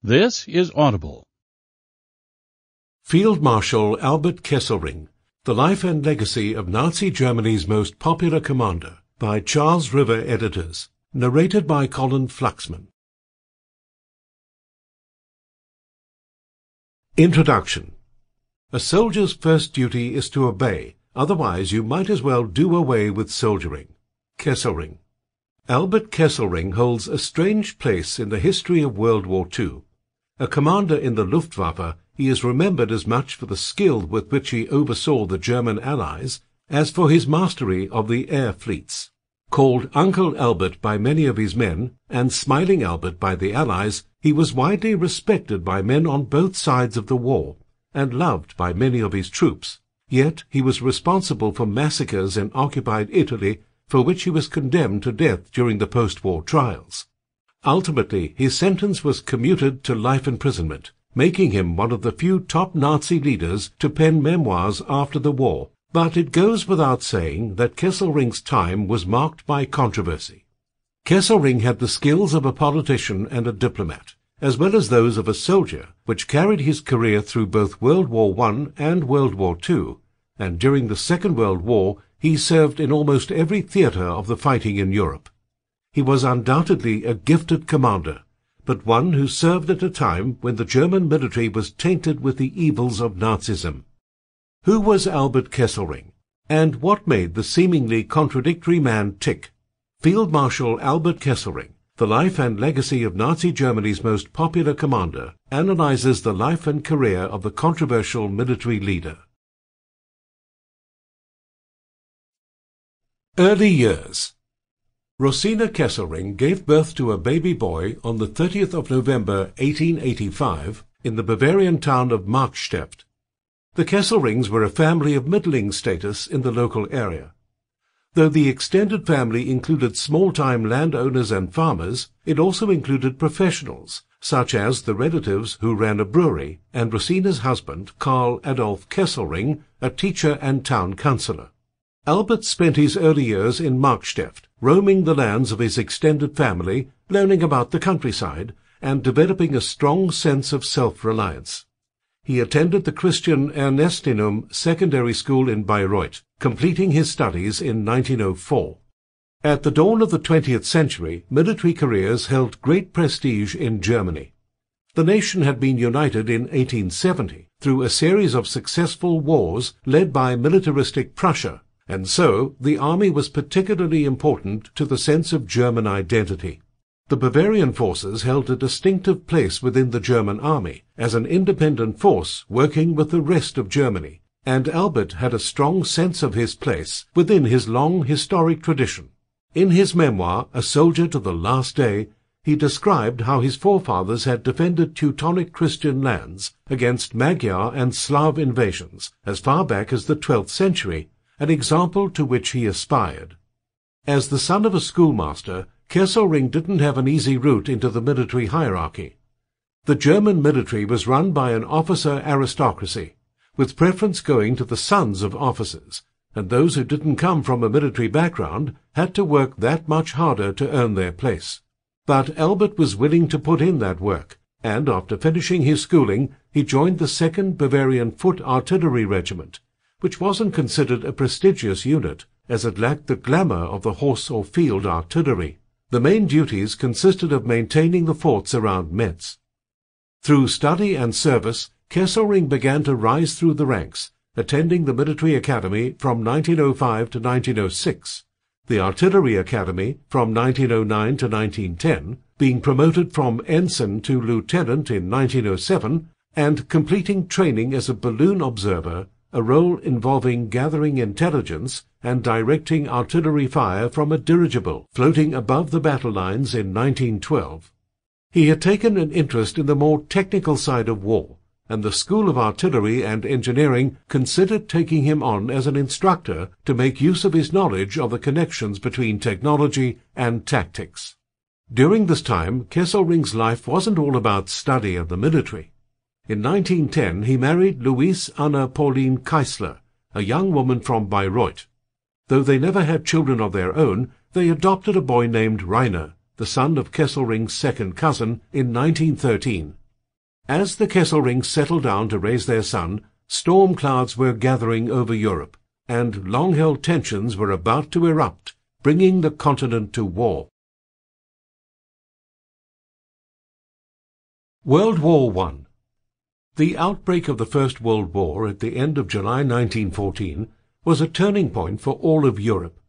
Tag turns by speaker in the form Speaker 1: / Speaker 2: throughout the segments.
Speaker 1: This is Audible.
Speaker 2: Field Marshal Albert Kesselring, The Life and Legacy of Nazi Germany's Most Popular Commander, by Charles River Editors, narrated by Colin Fluxman. Introduction. A soldier's first duty is to obey, otherwise you might as well do away with soldiering. Kesselring. Albert Kesselring holds a strange place in the history of World War II. A commander in the Luftwaffe, he is remembered as much for the skill with which he oversaw the German allies as for his mastery of the air fleets. Called Uncle Albert by many of his men, and Smiling Albert by the Allies, he was widely respected by men on both sides of the war, and loved by many of his troops. Yet he was responsible for massacres in occupied Italy, for which he was condemned to death during the post-war trials. Ultimately, his sentence was commuted to life imprisonment, making him one of the few top Nazi leaders to pen memoirs after the war. But it goes without saying that Kesselring's time was marked by controversy. Kesselring had the skills of a politician and a diplomat, as well as those of a soldier, which carried his career through both World War I and World War II, and during the Second World War he served in almost every theatre of the fighting in Europe. He was undoubtedly a gifted commander, but one who served at a time when the German military was tainted with the evils of Nazism. Who was Albert Kesselring, and what made the seemingly contradictory man tick? Field Marshal Albert Kesselring, The Life and Legacy of Nazi Germany's Most Popular Commander, analyzes the life and career of the controversial military leader. Early years. Rosina Kesselring gave birth to a baby boy on the 30th of November 1885 in the Bavarian town of Markstedt. The Kesselrings were a family of middling status in the local area. Though the extended family included small-time landowners and farmers, it also included professionals, such as the relatives who ran a brewery and Rosina's husband, Karl Adolf Kesselring, a teacher and town councillor. Albert spent his early years in Markstedt, roaming the lands of his extended family, learning about the countryside, and developing a strong sense of self-reliance. He attended the Christian Ernestinum secondary school in Bayreuth, completing his studies in 1904. At the dawn of the 20th century, military careers held great prestige in Germany. The nation had been united in 1870 through a series of successful wars led by militaristic Prussia, and so the army was particularly important to the sense of German identity. The Bavarian forces held a distinctive place within the German army as an independent force working with the rest of Germany, and Albert had a strong sense of his place within his long historic tradition. In his memoir, A Soldier to the Last Day, he described how his forefathers had defended Teutonic Christian lands against Magyar and Slav invasions as far back as the 12th century, an example to which he aspired. As the son of a schoolmaster, Kesselring didn't have an easy route into the military hierarchy. The German military was run by an officer aristocracy, with preference going to the sons of officers, and those who didn't come from a military background had to work that much harder to earn their place. But Albert was willing to put in that work, and after finishing his schooling, he joined the 2nd Bavarian Foot Artillery Regiment, which wasn't considered a prestigious unit, as it lacked the glamour of the horse or field artillery. The main duties consisted of maintaining the forts around Metz. Through study and service, Kesselring began to rise through the ranks, attending the military academy from 1905 to 1906, the artillery academy from 1909 to 1910, being promoted from ensign to lieutenant in 1907, and completing training as a balloon observer, a role involving gathering intelligence and directing artillery fire from a dirigible floating above the battle lines in 1912. He had taken an interest in the more technical side of war, and the School of Artillery and Engineering considered taking him on as an instructor to make use of his knowledge of the connections between technology and tactics. During this time, Kesselring's life wasn't all about study and the military. In 1910 he married Louise Anna Pauline Keisler, a young woman from Bayreuth. Though they never had children of their own, they adopted a boy named Rainer, the son of Kesselring's second cousin, in 1913. As the Kesselrings settled down to raise their son, storm clouds were gathering over Europe, and long-held tensions were about to erupt, bringing the continent to war. World War I. The outbreak of the First World War at the end of July 1914 was a turning point for all of Europe.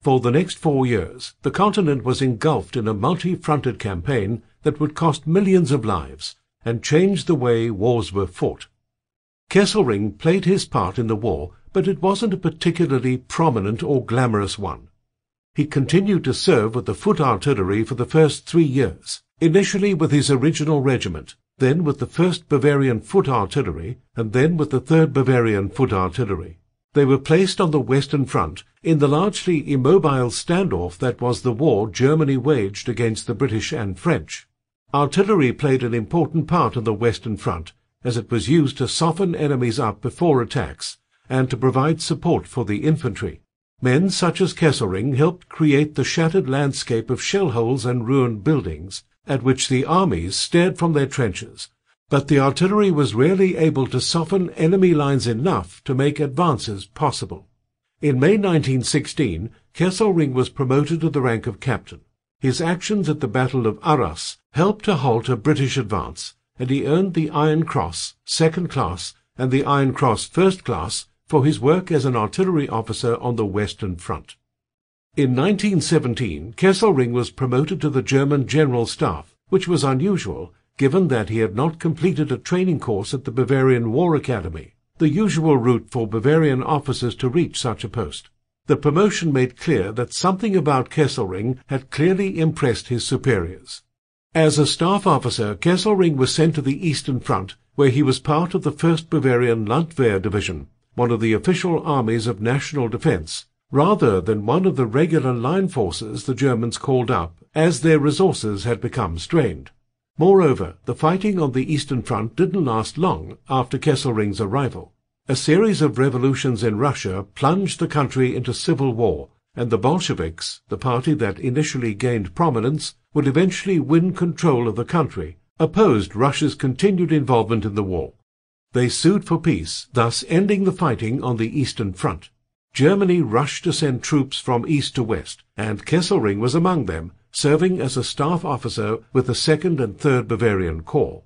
Speaker 2: For the next 4 years, the continent was engulfed in a multi-fronted campaign that would cost millions of lives and change the way wars were fought. Kesselring played his part in the war, but it wasn't a particularly prominent or glamorous one. He continued to serve with the foot artillery for the first 3 years, initially with his original regiment, then with the 1st Bavarian Foot Artillery, and then with the 3rd Bavarian Foot Artillery. They were placed on the Western Front in the largely immobile standoff that was the war Germany waged against the British and French. Artillery played an important part on the Western Front, as it was used to soften enemies up before attacks and to provide support for the infantry. Men such as Kesselring helped create the shattered landscape of shell holes and ruined buildings, at which the armies stared from their trenches, but the artillery was rarely able to soften enemy lines enough to make advances possible. In May 1916, Kesselring was promoted to the rank of captain. His actions at the Battle of Arras helped to halt a British advance, and he earned the Iron Cross, 2nd Class, and the Iron Cross, 1st Class, for his work as an artillery officer on the Western Front. In 1917, Kesselring was promoted to the German General Staff, which was unusual, given that he had not completed a training course at the Bavarian War Academy, the usual route for Bavarian officers to reach such a post. The promotion made clear that something about Kesselring had clearly impressed his superiors. As a staff officer, Kesselring was sent to the Eastern Front, where he was part of the 1st Bavarian Landwehr Division, one of the official armies of national defense, rather than one of the regular line forces the Germans called up, as their resources had become strained. Moreover, the fighting on the Eastern Front didn't last long after Kesselring's arrival. A series of revolutions in Russia plunged the country into civil war, and the Bolsheviks, the party that initially gained prominence, would eventually win control of the country, opposed Russia's continued involvement in the war. They sued for peace, thus ending the fighting on the Eastern Front. Germany rushed to send troops from east to west, and Kesselring was among them, serving as a staff officer with the 2nd and 3rd Bavarian Corps.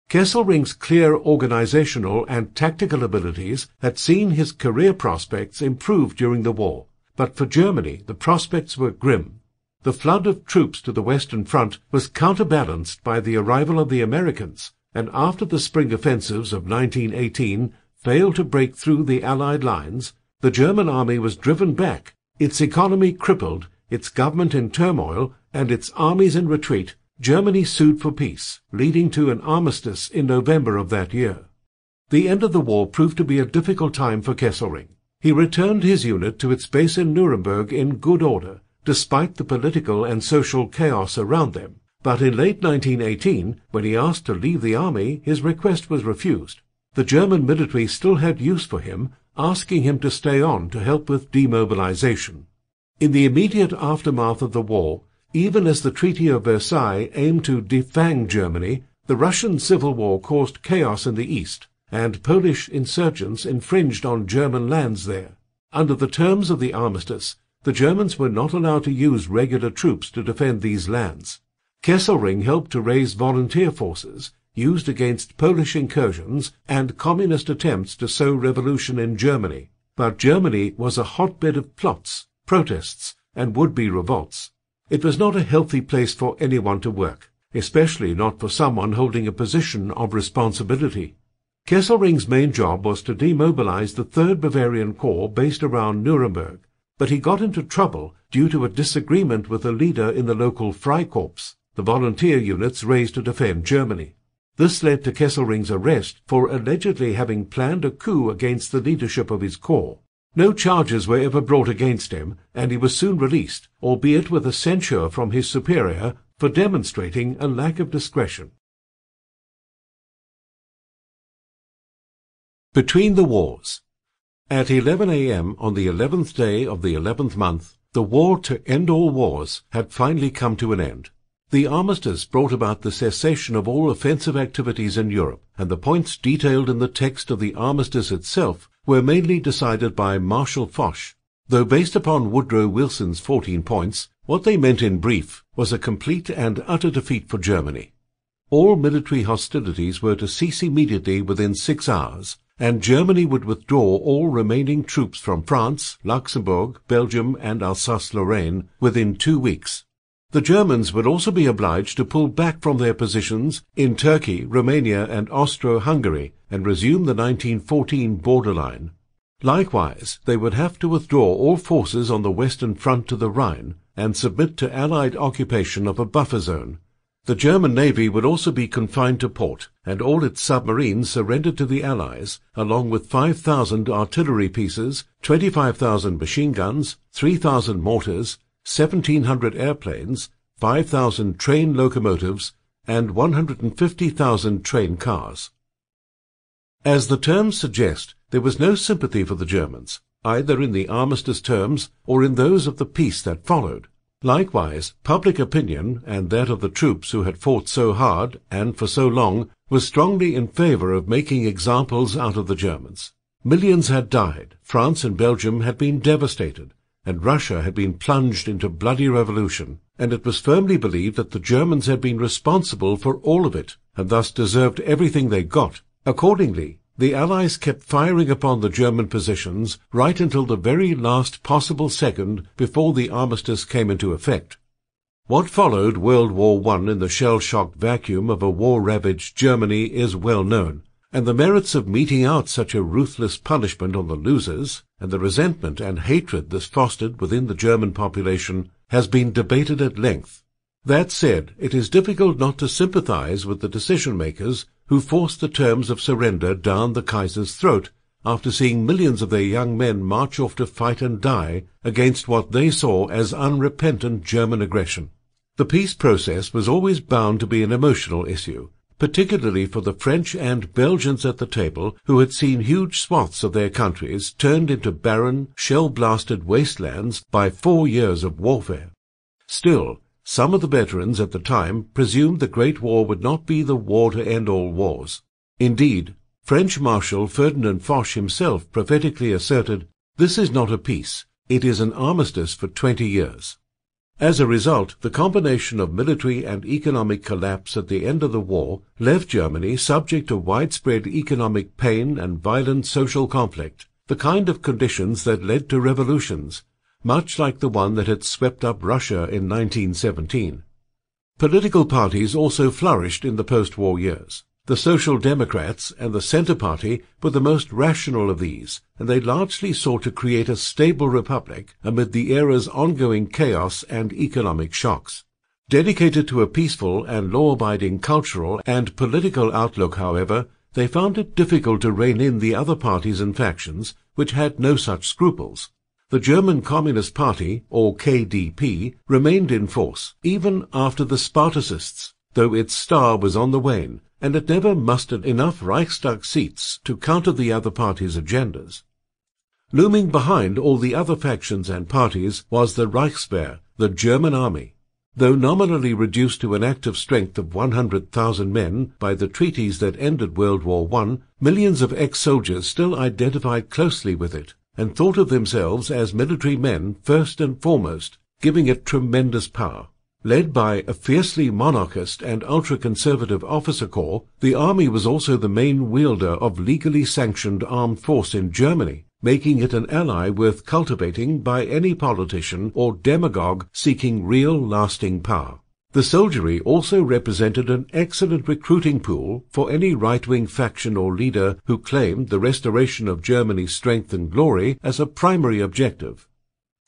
Speaker 2: Kesselring's clear organizational and tactical abilities had seen his career prospects improve during the war, but for Germany the prospects were grim. The flood of troops to the Western Front was counterbalanced by the arrival of the Americans, and after the spring offensives of 1918 failed to break through the Allied lines, the German army was driven back, its economy crippled, its government in turmoil, and its armies in retreat. Germany sued for peace, leading to an armistice in November of that year. The end of the war proved to be a difficult time for Kesselring. He returned his unit to its base in Nuremberg in good order, despite the political and social chaos around them. But in late 1918, when he asked to leave the army, his request was refused. The German military still had use for him, asking him to stay on to help with demobilization. In the immediate aftermath of the war, even as the Treaty of Versailles aimed to defang Germany, the Russian Civil War caused chaos in the east, and Polish insurgents infringed on German lands there. Under the terms of the armistice, the Germans were not allowed to use regular troops to defend these lands. Kesselring helped to raise volunteer forces, used against Polish incursions and communist attempts to sow revolution in Germany. But Germany was a hotbed of plots, protests, and would-be revolts. It was not a healthy place for anyone to work, especially not for someone holding a position of responsibility. Kesselring's main job was to demobilize the 3rd Bavarian Corps based around Nuremberg, but he got into trouble due to a disagreement with a leader in the local Freikorps, the volunteer units raised to defend Germany. This led to Kesselring's arrest for allegedly having planned a coup against the leadership of his corps. No charges were ever brought against him, and he was soon released, albeit with a censure from his superior for demonstrating a lack of discretion. Between the wars. At 11 a.m. on the 11th day of the 11th month, the war to end all wars had finally come to an end. The armistice brought about the cessation of all offensive activities in Europe, and the points detailed in the text of the armistice itself were mainly decided by Marshal Foch. Though based upon Woodrow Wilson's 14 points, what they meant in brief was a complete and utter defeat for Germany. All military hostilities were to cease immediately within 6 hours, and Germany would withdraw all remaining troops from France, Luxembourg, Belgium, and Alsace-Lorraine within 2 weeks. The Germans would also be obliged to pull back from their positions in Turkey, Romania, and Austro-Hungary and resume the 1914 borderline. Likewise, they would have to withdraw all forces on the Western Front to the Rhine and submit to Allied occupation of a buffer zone. The German Navy would also be confined to port, and all its submarines surrendered to the Allies, along with 5,000 artillery pieces, 25,000 machine guns, 3,000 mortars, 1,700 airplanes, 5,000 train locomotives, and 150,000 train cars. As the terms suggest, there was no sympathy for the Germans, either in the armistice terms or in those of the peace that followed. Likewise, public opinion, and that of the troops who had fought so hard and for so long, was strongly in favor of making examples out of the Germans. Millions had died, France and Belgium had been devastated, and Russia had been plunged into bloody revolution, and it was firmly believed that the Germans had been responsible for all of it, and thus deserved everything they got. Accordingly, the Allies kept firing upon the German positions right until the very last possible second before the armistice came into effect. What followed World War I in the shell-shocked vacuum of a war-ravaged Germany is well known, and the merits of meting out such a ruthless punishment on the losers, and the resentment and hatred this fostered within the German population, has been debated at length. That said, it is difficult not to sympathize with the decision-makers who forced the terms of surrender down the Kaiser's throat after seeing millions of their young men march off to fight and die against what they saw as unrepentant German aggression. The peace process was always bound to be an emotional issue, particularly for the French and Belgians at the table who had seen huge swaths of their countries turned into barren, shell-blasted wastelands by 4 years of warfare. Still, some of the veterans at the time presumed the Great War would not be the war to end all wars. Indeed, French Marshal Ferdinand Foch himself prophetically asserted, "This is not a peace, it is an armistice for 20 years." As a result, the combination of military and economic collapse at the end of the war left Germany subject to widespread economic pain and violent social conflict, the kind of conditions that led to revolutions, much like the one that had swept up Russia in 1917. Political parties also flourished in the post-war years. The Social Democrats and the Centre Party were the most rational of these, and they largely sought to create a stable republic amid the era's ongoing chaos and economic shocks. Dedicated to a peaceful and law-abiding cultural and political outlook, however, they found it difficult to rein in the other parties and factions which had no such scruples. The German Communist Party, or KDP, remained in force, even after the Spartacists, though its star was on the wane, and it never mustered enough Reichstag seats to counter the other parties' agendas. Looming behind all the other factions and parties was the Reichswehr, the German army. Though nominally reduced to an active strength of 100,000 men by the treaties that ended World War I, millions of ex-soldiers still identified closely with it, and thought of themselves as military men first and foremost, giving it tremendous power. Led by a fiercely monarchist and ultra-conservative officer corps, the army was also the main wielder of legally sanctioned armed force in Germany, making it an ally worth cultivating by any politician or demagogue seeking real, lasting power. The soldiery also represented an excellent recruiting pool for any right-wing faction or leader who claimed the restoration of Germany's strength and glory as a primary objective.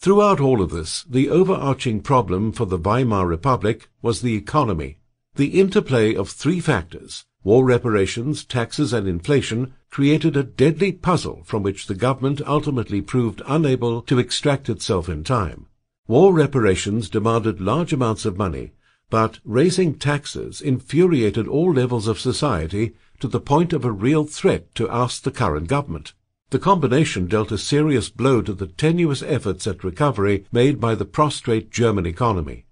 Speaker 2: Throughout all of this, the overarching problem for the Weimar Republic was the economy. The interplay of three factors, war reparations, taxes, and inflation, created a deadly puzzle from which the government ultimately proved unable to extract itself in time. War reparations demanded large amounts of money, but raising taxes infuriated all levels of society to the point of a real threat to oust the current government. The combination dealt a serious blow to the tenuous efforts at recovery made by the prostrate German economy.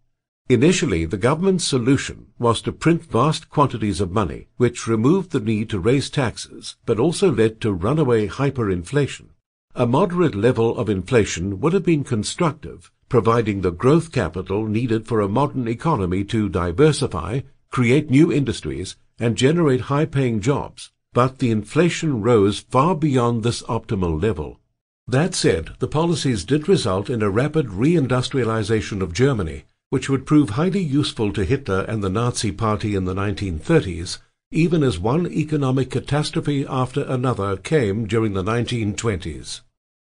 Speaker 2: Initially, the government's solution was to print vast quantities of money, which removed the need to raise taxes, but also led to runaway hyperinflation. A moderate level of inflation would have been constructive, providing the growth capital needed for a modern economy to diversify, create new industries, and generate high-paying jobs. But the inflation rose far beyond this optimal level. That said, the policies did result in a rapid reindustrialization of Germany, which would prove highly useful to Hitler and the Nazi Party in the 1930s, even as one economic catastrophe after another came during the 1920s.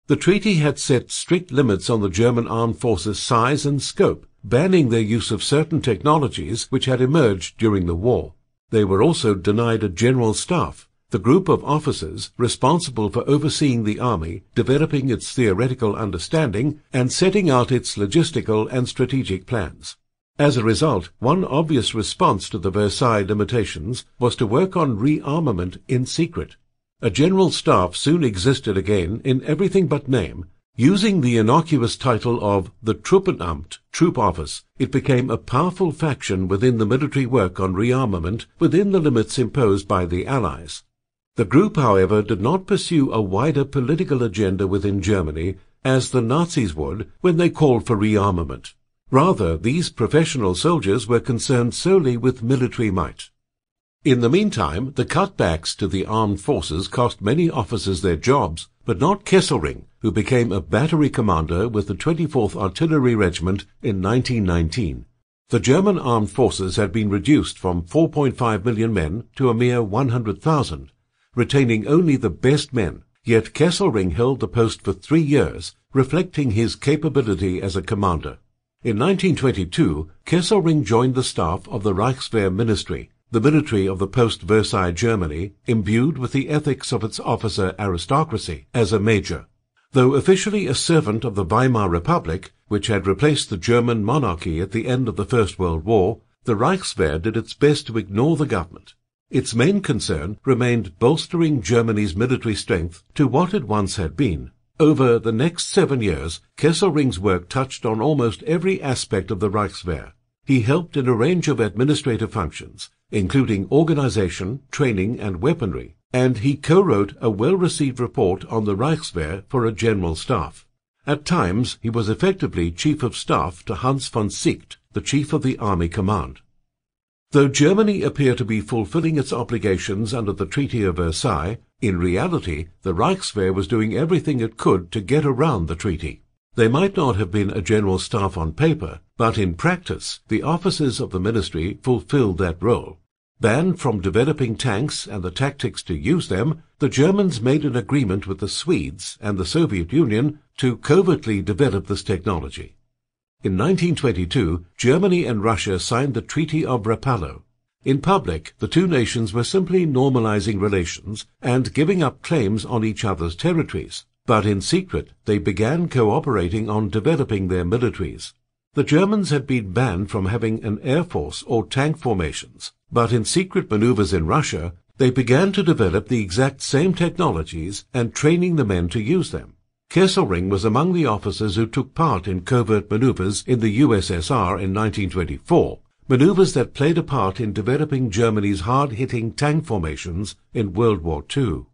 Speaker 2: The treaty had set strict limits on the German armed forces' size and scope, banning their use of certain technologies which had emerged during the war. They were also denied a general staff, the group of officers responsible for overseeing the army, developing its theoretical understanding, and setting out its logistical and strategic plans. As a result, one obvious response to the Versailles limitations was to work on rearmament in secret. A general staff soon existed again in everything but name. Using the innocuous title of the Truppenamt, Troop Office, it became a powerful faction within the military work on rearmament within the limits imposed by the Allies. The group, however, did not pursue a wider political agenda within Germany, as the Nazis would when they called for rearmament. Rather, these professional soldiers were concerned solely with military might. In the meantime, the cutbacks to the armed forces cost many officers their jobs, but not Kesselring, who became a battery commander with the 24th Artillery Regiment in 1919. The German armed forces had been reduced from 4.5 million men to a mere 100,000. Retaining only the best men, yet Kesselring held the post for 3 years, reflecting his capability as a commander. In 1922, Kesselring joined the staff of the Reichswehr Ministry, the military of the post-Versailles Germany, imbued with the ethics of its officer aristocracy, as a major. Though officially a servant of the Weimar Republic, which had replaced the German monarchy at the end of the First World War, the Reichswehr did its best to ignore the government. Its main concern remained bolstering Germany's military strength to what it once had been. Over the next 7 years, Kesselring's work touched on almost every aspect of the Reichswehr. He helped in a range of administrative functions, including organization, training, and weaponry, and he co-wrote a well-received report on the Reichswehr for a general staff. At times, he was effectively Chief of Staff to Hans von Sicht, the Chief of the Army Command. Though Germany appeared to be fulfilling its obligations under the Treaty of Versailles, in reality the Reichswehr was doing everything it could to get around the treaty. They might not have been a general staff on paper, but in practice the officers of the ministry fulfilled that role. Banned from developing tanks and the tactics to use them, the Germans made an agreement with the Swedes and the Soviet Union to covertly develop this technology. In 1922, Germany and Russia signed the Treaty of Rapallo. In public, the two nations were simply normalizing relations and giving up claims on each other's territories, but in secret they began cooperating on developing their militaries. The Germans had been banned from having an air force or tank formations, but in secret maneuvers in Russia, they began to develop the exact same technologies and training the men to use them. Kesselring was among the officers who took part in covert maneuvers in the USSR in 1924, maneuvers that played a part in developing Germany's hard-hitting tank formations in World War II.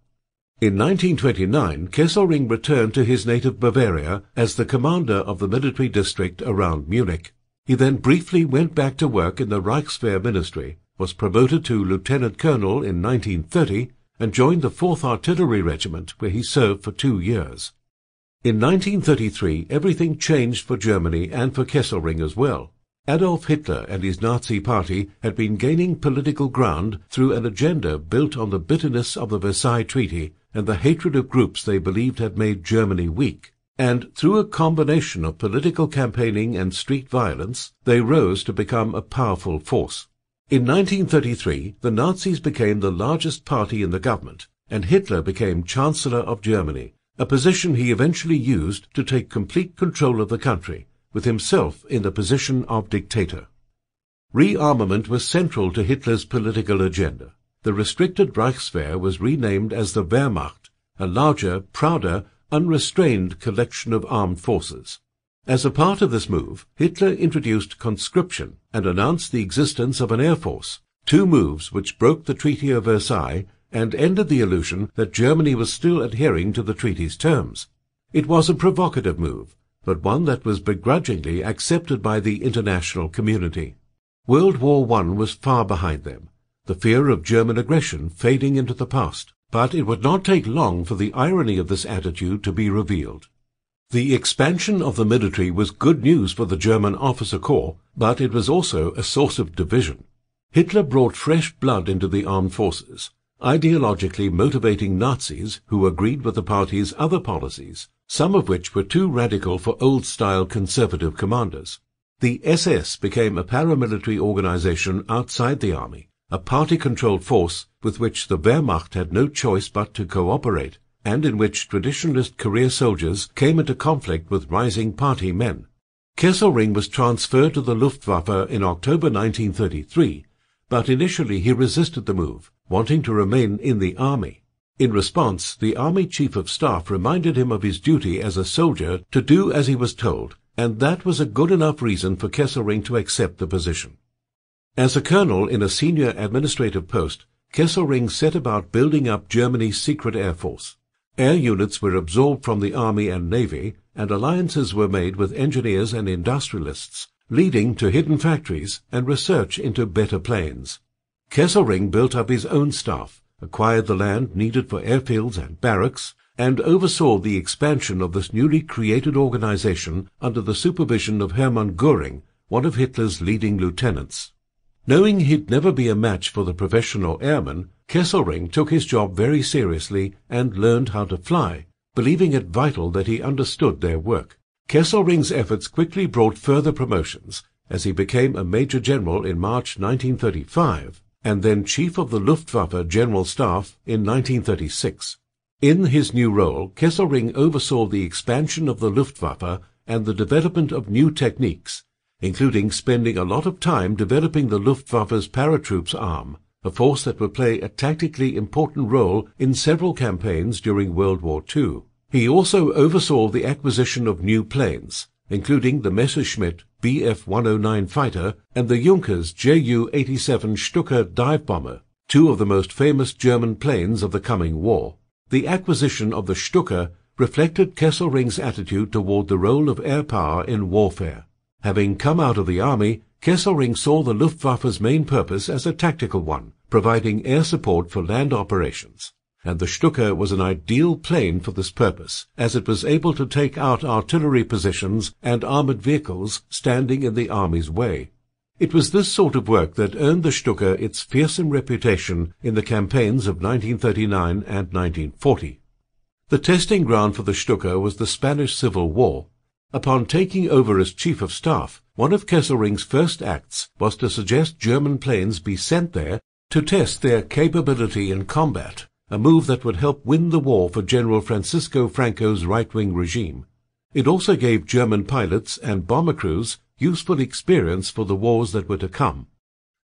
Speaker 2: In 1929, Kesselring returned to his native Bavaria as the commander of the military district around Munich. He then briefly went back to work in the Reichswehr Ministry, was promoted to lieutenant colonel in 1930, and joined the 4th Artillery Regiment, where he served for 2 years. In 1933, everything changed for Germany and for Kesselring as well. Adolf Hitler and his Nazi Party had been gaining political ground through an agenda built on the bitterness of the Versailles Treaty and the hatred of groups they believed had made Germany weak. And through a combination of political campaigning and street violence, they rose to become a powerful force. In 1933, the Nazis became the largest party in the government, and Hitler became Chancellor of Germany, a position he eventually used to take complete control of the country, with himself in the position of dictator. Rearmament was central to Hitler's political agenda. The restricted Reichswehr was renamed as the Wehrmacht, a larger, prouder, unrestrained collection of armed forces. As a part of this move, Hitler introduced conscription and announced the existence of an air force, two moves which broke the Treaty of Versailles and ended the illusion that Germany was still adhering to the treaty's terms. It was a provocative move, but one that was begrudgingly accepted by the international community. World War I was far behind them, the fear of German aggression fading into the past, but it would not take long for the irony of this attitude to be revealed. The expansion of the military was good news for the German officer corps, but it was also a source of division. Hitler brought fresh blood into the armed forces, ideologically motivating Nazis who agreed with the party's other policies, some of which were too radical for old-style conservative commanders. The SS became a paramilitary organization outside the army, a party-controlled force with which the Wehrmacht had no choice but to cooperate, and in which traditionalist career soldiers came into conflict with rising party men. Kesselring was transferred to the Luftwaffe in October 1933, but initially he resisted the move, wanting to remain in the army. In response, the Army Chief of Staff reminded him of his duty as a soldier to do as he was told, and that was a good enough reason for Kesselring to accept the position. As a colonel in a senior administrative post, Kesselring set about building up Germany's secret air force. Air units were absorbed from the army and navy, and alliances were made with engineers and industrialists, leading to hidden factories and research into better planes. Kesselring built up his own staff, acquired the land needed for airfields and barracks, and oversaw the expansion of this newly created organization under the supervision of Hermann Göring, one of Hitler's leading lieutenants. Knowing he'd never be a match for the professional airman, Kesselring took his job very seriously and learned how to fly, believing it vital that he understood their work. Kesselring's efforts quickly brought further promotions, as he became a Major General in March 1935, and then Chief of the Luftwaffe General Staff in 1936. In his new role, Kesselring oversaw the expansion of the Luftwaffe and the development of new techniques, including spending a lot of time developing the Luftwaffe's paratroops arm, a force that would play a tactically important role in several campaigns during World War II. He also oversaw the acquisition of new planes, including the Messerschmitt Bf-109 fighter and the Junkers Ju-87 Stuka dive bomber, two of the most famous German planes of the coming war. The acquisition of the Stuka reflected Kesselring's attitude toward the role of air power in warfare. Having come out of the army, Kesselring saw the Luftwaffe's main purpose as a tactical one, providing air support for land operations. And the Stuka was an ideal plane for this purpose, as it was able to take out artillery positions and armored vehicles standing in the army's way. It was this sort of work that earned the Stuka its fearsome reputation in the campaigns of 1939 and 1940. The testing ground for the Stuka was the Spanish Civil War. Upon taking over as Chief of Staff, one of Kesselring's first acts was to suggest German planes be sent there to test their capability in combat, a move that would help win the war for General Francisco Franco's right-wing regime. It also gave German pilots and bomber crews useful experience for the wars that were to come.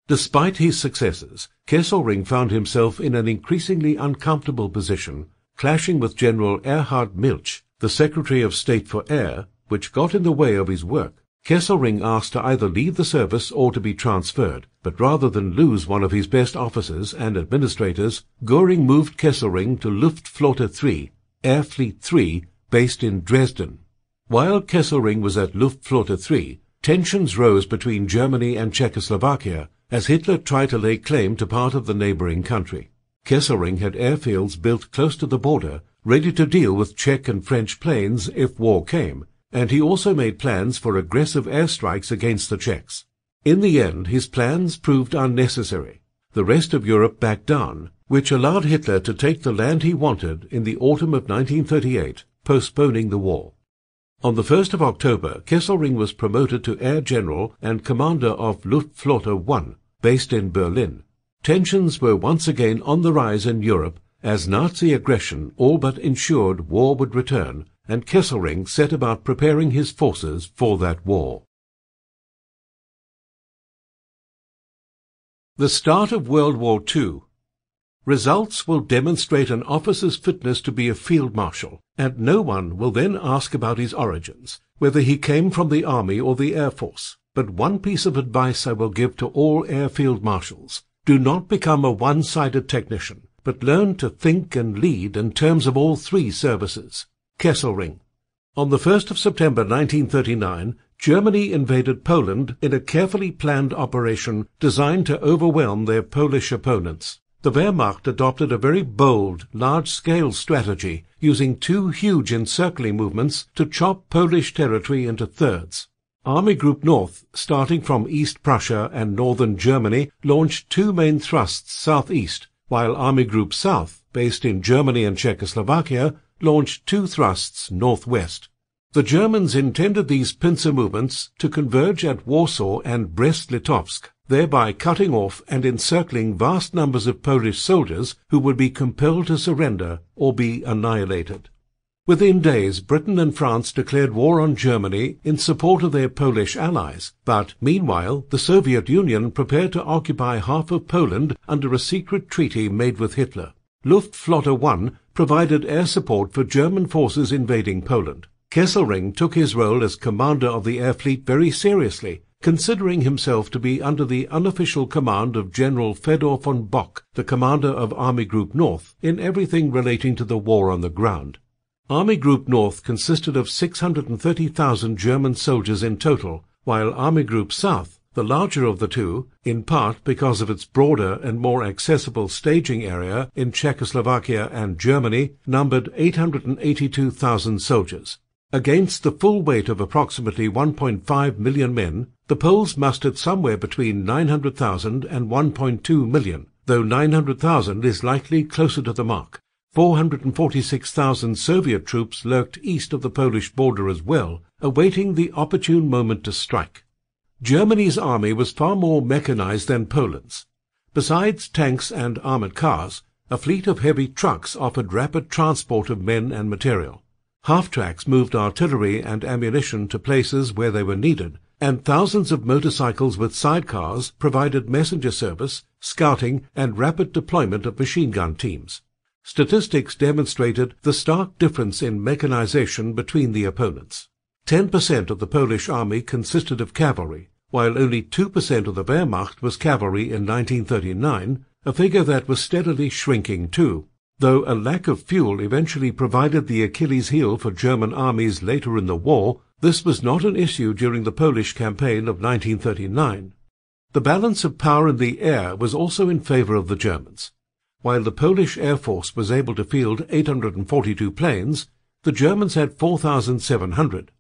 Speaker 2: Despite his successes, Kesselring found himself in an increasingly uncomfortable position, clashing with General Erhard Milch, the Secretary of State for Air, which got in the way of his work. Kesselring asked to either leave the service or to be transferred, but rather than lose one of his best officers and administrators, Göring moved Kesselring to Luftflotte 3, Air Fleet 3, based in Dresden. While Kesselring was at Luftflotte 3, tensions rose between Germany and Czechoslovakia as Hitler tried to lay claim to part of the neighboring country. Kesselring had airfields built close to the border, ready to deal with Czech and French planes if war came, and he also made plans for aggressive airstrikes against the Czechs. In the end, his plans proved unnecessary. The rest of Europe backed down, which allowed Hitler to take the land he wanted in the autumn of 1938, postponing the war. On the 1st of October, Kesselring was promoted to Air General and Commander of Luftflotte 1, based in Berlin. Tensions were once again on the rise in Europe as Nazi aggression all but ensured war would return, and Kesselring set about preparing his forces for that war. The start of World War II. Results will demonstrate an officer's fitness to be a field marshal, and no one will then ask about his origins, whether he came from the army or the air force. But one piece of advice I will give to all airfield marshals: do not become a one-sided technician, but learn to think and lead in terms of all three services. Kesselring. On the 1st of September 1939, Germany invaded Poland in a carefully planned operation designed to overwhelm their Polish opponents. The Wehrmacht adopted a very bold, large-scale strategy, using two huge encircling movements to chop Polish territory into thirds. Army Group North, starting from East Prussia and northern Germany, launched two main thrusts southeast, while Army Group South, based in Germany and Czechoslovakia, launched two thrusts northwest. The Germans intended these pincer movements to converge at Warsaw and Brest-Litovsk, thereby cutting off and encircling vast numbers of Polish soldiers who would be compelled to surrender or be annihilated. Within days, Britain and France declared war on Germany in support of their Polish allies, but meanwhile the Soviet Union prepared to occupy half of Poland under a secret treaty made with Hitler. Luftwaffe 1 provided air support for German forces invading Poland. Kesselring took his role as commander of the air fleet very seriously, considering himself to be under the unofficial command of General Fedor von Bock, the commander of Army Group North, in everything relating to the war on the ground. Army Group North consisted of 630,000 German soldiers in total, while Army Group South, the larger of the two, in part because of its broader and more accessible staging area in Czechoslovakia and Germany, numbered 882,000 soldiers. Against the full weight of approximately 1.5 million men, the Poles mustered somewhere between 900,000 and 1.2 million, though 900,000 is likely closer to the mark. 446,000 Soviet troops lurked east of the Polish border as well, awaiting the opportune moment to strike. Germany's army was far more mechanized than Poland's. Besides tanks and armored cars, a fleet of heavy trucks offered rapid transport of men and material. Half-tracks moved artillery and ammunition to places where they were needed, and thousands of motorcycles with sidecars provided messenger service, scouting, and rapid deployment of machine gun teams. Statistics demonstrated the stark difference in mechanization between the opponents. 10% of the Polish army consisted of cavalry, while only 2% of the Wehrmacht was cavalry in 1939, a figure that was steadily shrinking too. Though a lack of fuel eventually provided the Achilles heel for German armies later in the war, this was not an issue during the Polish campaign of 1939. The balance of power in the air was also in favor of the Germans. While the Polish Air Force was able to field 842 planes, the Germans had 4,700.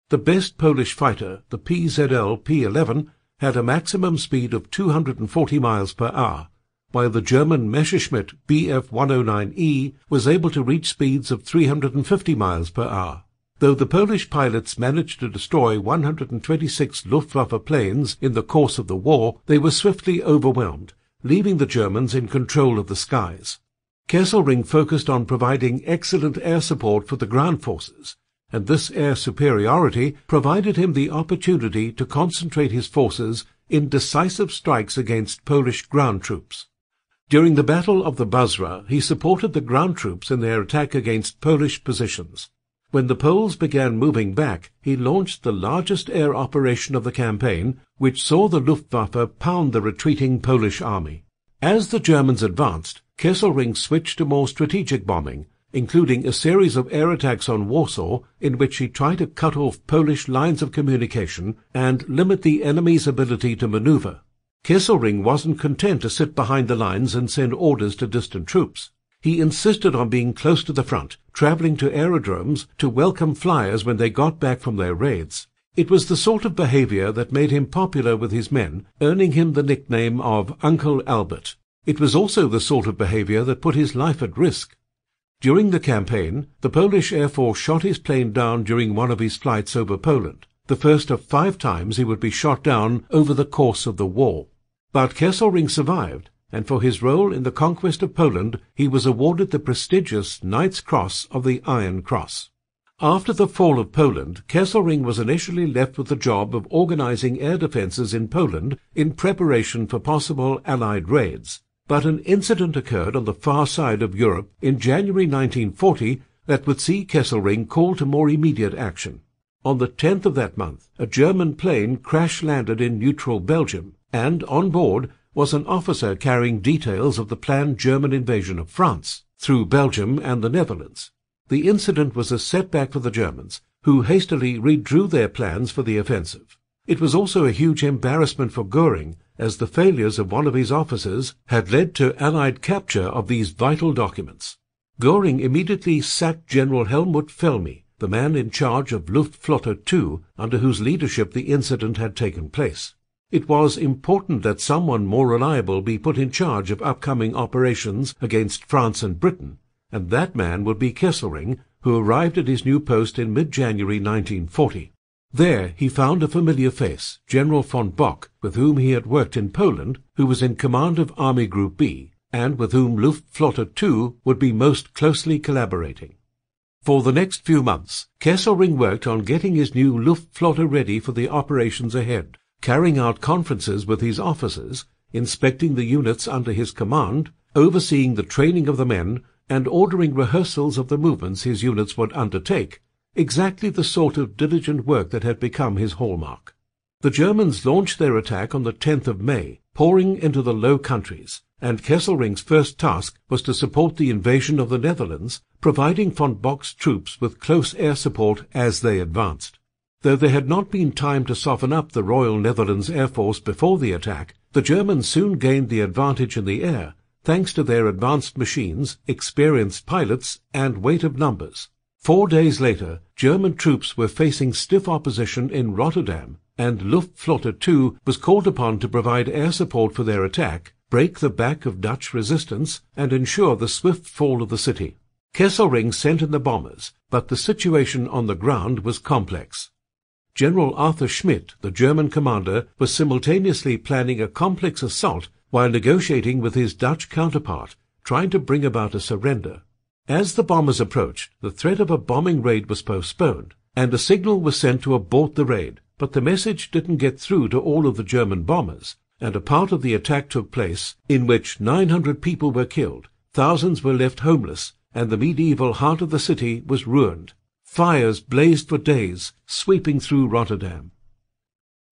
Speaker 2: The best Polish fighter, the PZL P-11, had a maximum speed of 240 miles per hour, while the German Messerschmitt Bf-109E was able to reach speeds of 350 miles per hour. Though the Polish pilots managed to destroy 126 Luftwaffe planes in the course of the war, they were swiftly overwhelmed, leaving the Germans in control of the skies. Kesselring focused on providing excellent air support for the ground forces, and this air superiority provided him the opportunity to concentrate his forces in decisive strikes against Polish ground troops. During the Battle of the Basra, he supported the ground troops in their attack against Polish positions. When the Poles began moving back, he launched the largest air operation of the campaign, which saw the Luftwaffe pound the retreating Polish army. As the Germans advanced, Kesselring switched to more strategic bombing, including a series of air attacks on Warsaw in which he tried to cut off Polish lines of communication and limit the enemy's ability to maneuver. Kesselring wasn't content to sit behind the lines and send orders to distant troops. He insisted on being close to the front, traveling to aerodromes to welcome flyers when they got back from their raids. It was the sort of behavior that made him popular with his men, earning him the nickname of Uncle Albert. It was also the sort of behavior that put his life at risk. During the campaign, the Polish Air Force shot his plane down during one of his flights over Poland, the first of 5 times he would be shot down over the course of the war. But Kesselring survived, and for his role in the conquest of Poland he was awarded the prestigious Knight's Cross of the Iron Cross. After the fall of Poland, Kesselring was initially left with the job of organizing air defenses in Poland in preparation for possible Allied raids. But an incident occurred on the far side of Europe in January 1940 that would see Kesselring called to more immediate action. On the 10th of that month, a German plane crash-landed in neutral Belgium, and on board was an officer carrying details of the planned German invasion of France through Belgium and the Netherlands. The incident was a setback for the Germans, who hastily redrew their plans for the offensive. It was also a huge embarrassment for Göring, as the failures of one of his officers had led to Allied capture of these vital documents. Göring immediately sacked General Helmut Felmy, the man in charge of Luftwaffe II, under whose leadership the incident had taken place. It was important that someone more reliable be put in charge of upcoming operations against France and Britain, and that man would be Kesselring, who arrived at his new post in mid-January 1940. There he found a familiar face, General von Bock, with whom he had worked in Poland, who was in command of Army Group B, and with whom Luftwaffe II would be most closely collaborating. For the next few months, Kesselring worked on getting his new Luftwaffe ready for the operations ahead, carrying out conferences with his officers, inspecting the units under his command, overseeing the training of the men, and ordering rehearsals of the movements his units would undertake, exactly the sort of diligent work that had become his hallmark. The Germans launched their attack on the 10th of May, pouring into the Low Countries, and Kesselring's first task was to support the invasion of the Netherlands, providing von Bock's troops with close air support as they advanced. Though there had not been time to soften up the Royal Netherlands Air Force before the attack, the Germans soon gained the advantage in the air, thanks to their advanced machines, experienced pilots, and weight of numbers. 4 days later, German troops were facing stiff opposition in Rotterdam, and Luftwaffe II was called upon to provide air support for their attack, break the back of Dutch resistance, and ensure the swift fall of the city. Kesselring sent in the bombers, but the situation on the ground was complex. General Arthur Schmidt, the German commander, was simultaneously planning a complex assault while negotiating with his Dutch counterpart, trying to bring about a surrender. As the bombers approached, the threat of a bombing raid was postponed, and a signal was sent to abort the raid, but the message didn't get through to all of the German bombers, and a part of the attack took place in which 900 people were killed, thousands were left homeless, and the medieval heart of the city was ruined. Fires blazed for days, sweeping through Rotterdam.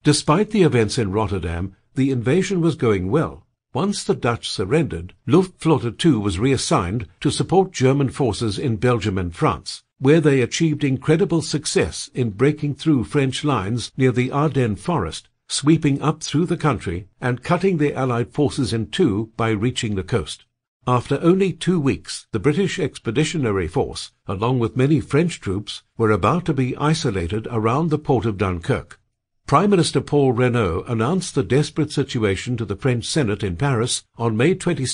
Speaker 2: Despite the events in Rotterdam, the invasion was going well. Once the Dutch surrendered, Luftwaffe II was reassigned to support German forces in Belgium and France, where they achieved incredible success in breaking through French lines near the Ardennes forest, sweeping up through the country and cutting the Allied forces in two by reaching the coast. After only 2 weeks, the British Expeditionary Force, along with many French troops, were about to be isolated around the port of Dunkirk. Prime Minister Paul Reynaud announced the desperate situation to the French Senate in Paris on May 22,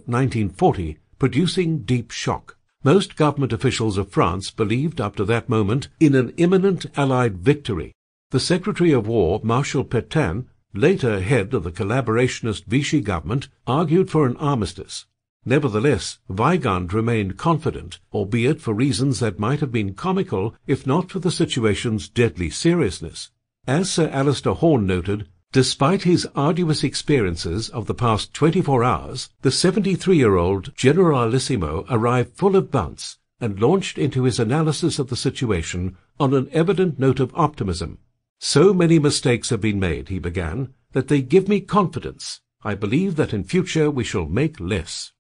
Speaker 2: 1940, producing deep shock. Most government officials of France believed up to that moment in an imminent Allied victory. The Secretary of War, Marshal Pétain, later head of the collaborationist Vichy government, argued for an armistice. Nevertheless, Weygand remained confident, albeit for reasons that might have been comical if not for the situation's deadly seriousness. As Sir Alistair Horn noted, despite his arduous experiences of the past 24 hours, the 73-year-old Generalissimo arrived full of bounce and launched into his analysis of the situation on an evident note of optimism. "So many mistakes have been made," he began, "that they give me confidence. I believe that in future we shall make less."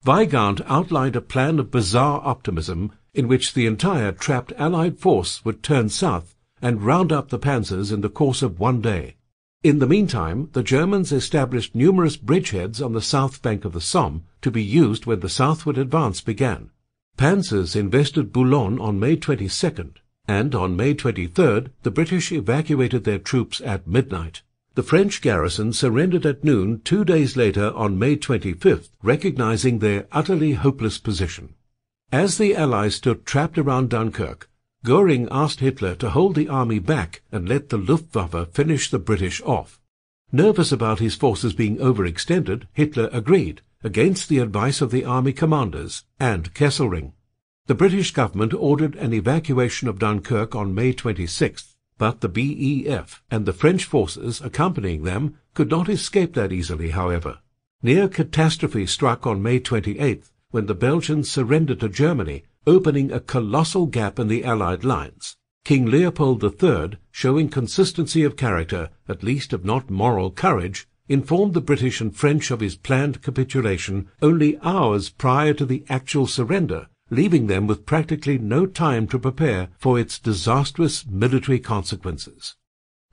Speaker 2: Weygand outlined a plan of bizarre optimism in which the entire trapped Allied force would turn south and round up the panzers in the course of 1 day. In the meantime, the Germans established numerous bridgeheads on the south bank of the Somme to be used when the southward advance began. Panzers invested Boulogne on May 22nd, and on May 23rd the British evacuated their troops at midnight. The French garrison surrendered at noon 2 days later on May 25th, recognizing their utterly hopeless position. As the Allies stood trapped around Dunkirk, Göring asked Hitler to hold the army back and let the Luftwaffe finish the British off. Nervous about his forces being overextended, Hitler agreed, against the advice of the army commanders and Kesselring. The British government ordered an evacuation of Dunkirk on May 26th, but the BEF and the French forces accompanying them could not escape that easily, however. Near catastrophe struck on May 28th when the Belgians surrendered to Germany, opening a colossal gap in the Allied lines. King Leopold III, showing consistency of character, at least if not moral courage, informed the British and French of his planned capitulation only hours prior to the actual surrender, leaving them with practically no time to prepare for its disastrous military consequences.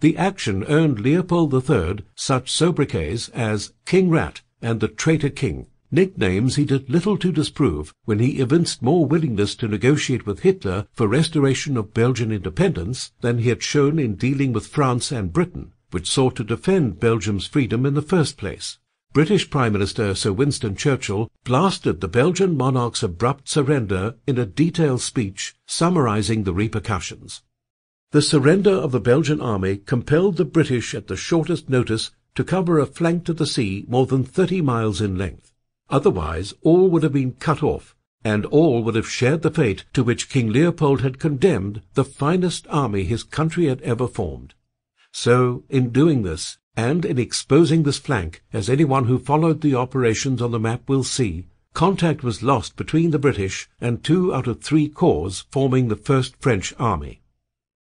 Speaker 2: The action earned Leopold III such sobriquets as King Rat and the Traitor King, nicknames he did little to disprove when he evinced more willingness to negotiate with Hitler for restoration of Belgian independence than he had shown in dealing with France and Britain, which sought to defend Belgium's freedom in the first place. British Prime Minister Sir Winston Churchill blasted the Belgian monarch's abrupt surrender in a detailed speech summarizing the repercussions. The surrender of the Belgian army compelled the British at the shortest notice to cover a flank to the sea more than 30 miles in length. Otherwise, all would have been cut off, and all would have shared the fate to which King Leopold had condemned the finest army his country had ever formed. So, in doing this, and in exposing this flank, as anyone who followed the operations on the map will see, contact was lost between the British and 2 out of 3 corps forming the 1st French Army.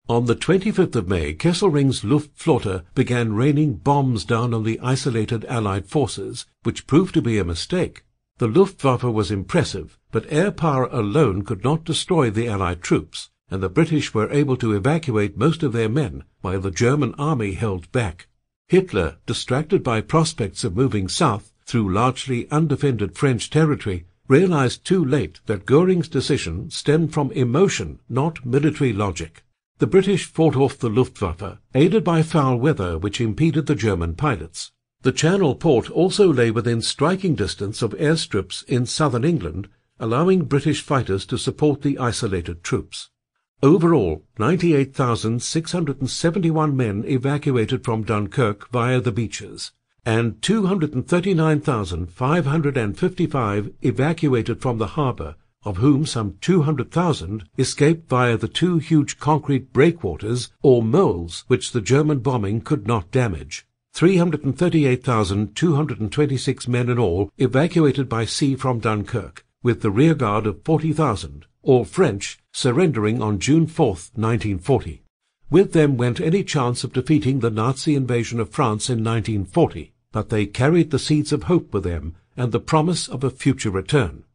Speaker 2: On the 25th of May, Kesselring's Luftwaffe began raining bombs down on the isolated Allied forces, which proved to be a mistake. The Luftwaffe was impressive, but air power alone could not destroy the Allied troops, and the British were able to evacuate most of their men, while the German army held back. Hitler, distracted by prospects of moving south through largely undefended French territory, realized too late that Göring's decision stemmed from emotion, not military logic. The British fought off the Luftwaffe, aided by foul weather which impeded the German pilots. The Channel port also lay within striking distance of airstrips in southern England, allowing British fighters to support the isolated troops. Overall, 98,671 men evacuated from Dunkirk via the beaches, and 239,555 evacuated from the harbour, of whom some 200,000 escaped via the 2 huge concrete breakwaters or moles which the German bombing could not damage. 338,226 men in all evacuated by sea from Dunkirk, with the rearguard of 40,000, all French, surrendering on June 4, 1940. With them went any chance of defeating the Nazi invasion of France in 1940, but they carried the seeds of hope with them and the promise of a future return.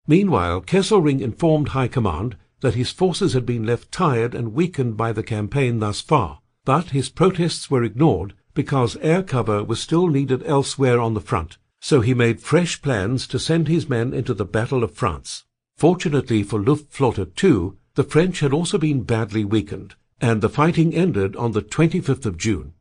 Speaker 2: Meanwhile, Kesselring informed High Command that his forces had been left tired and weakened by the campaign thus far, but his protests were ignored because air cover was still needed elsewhere on the front, so he made fresh plans to send his men into the Battle of France. Fortunately for Luftwaffe too, the French had also been badly weakened, and the fighting ended on the 25th of June.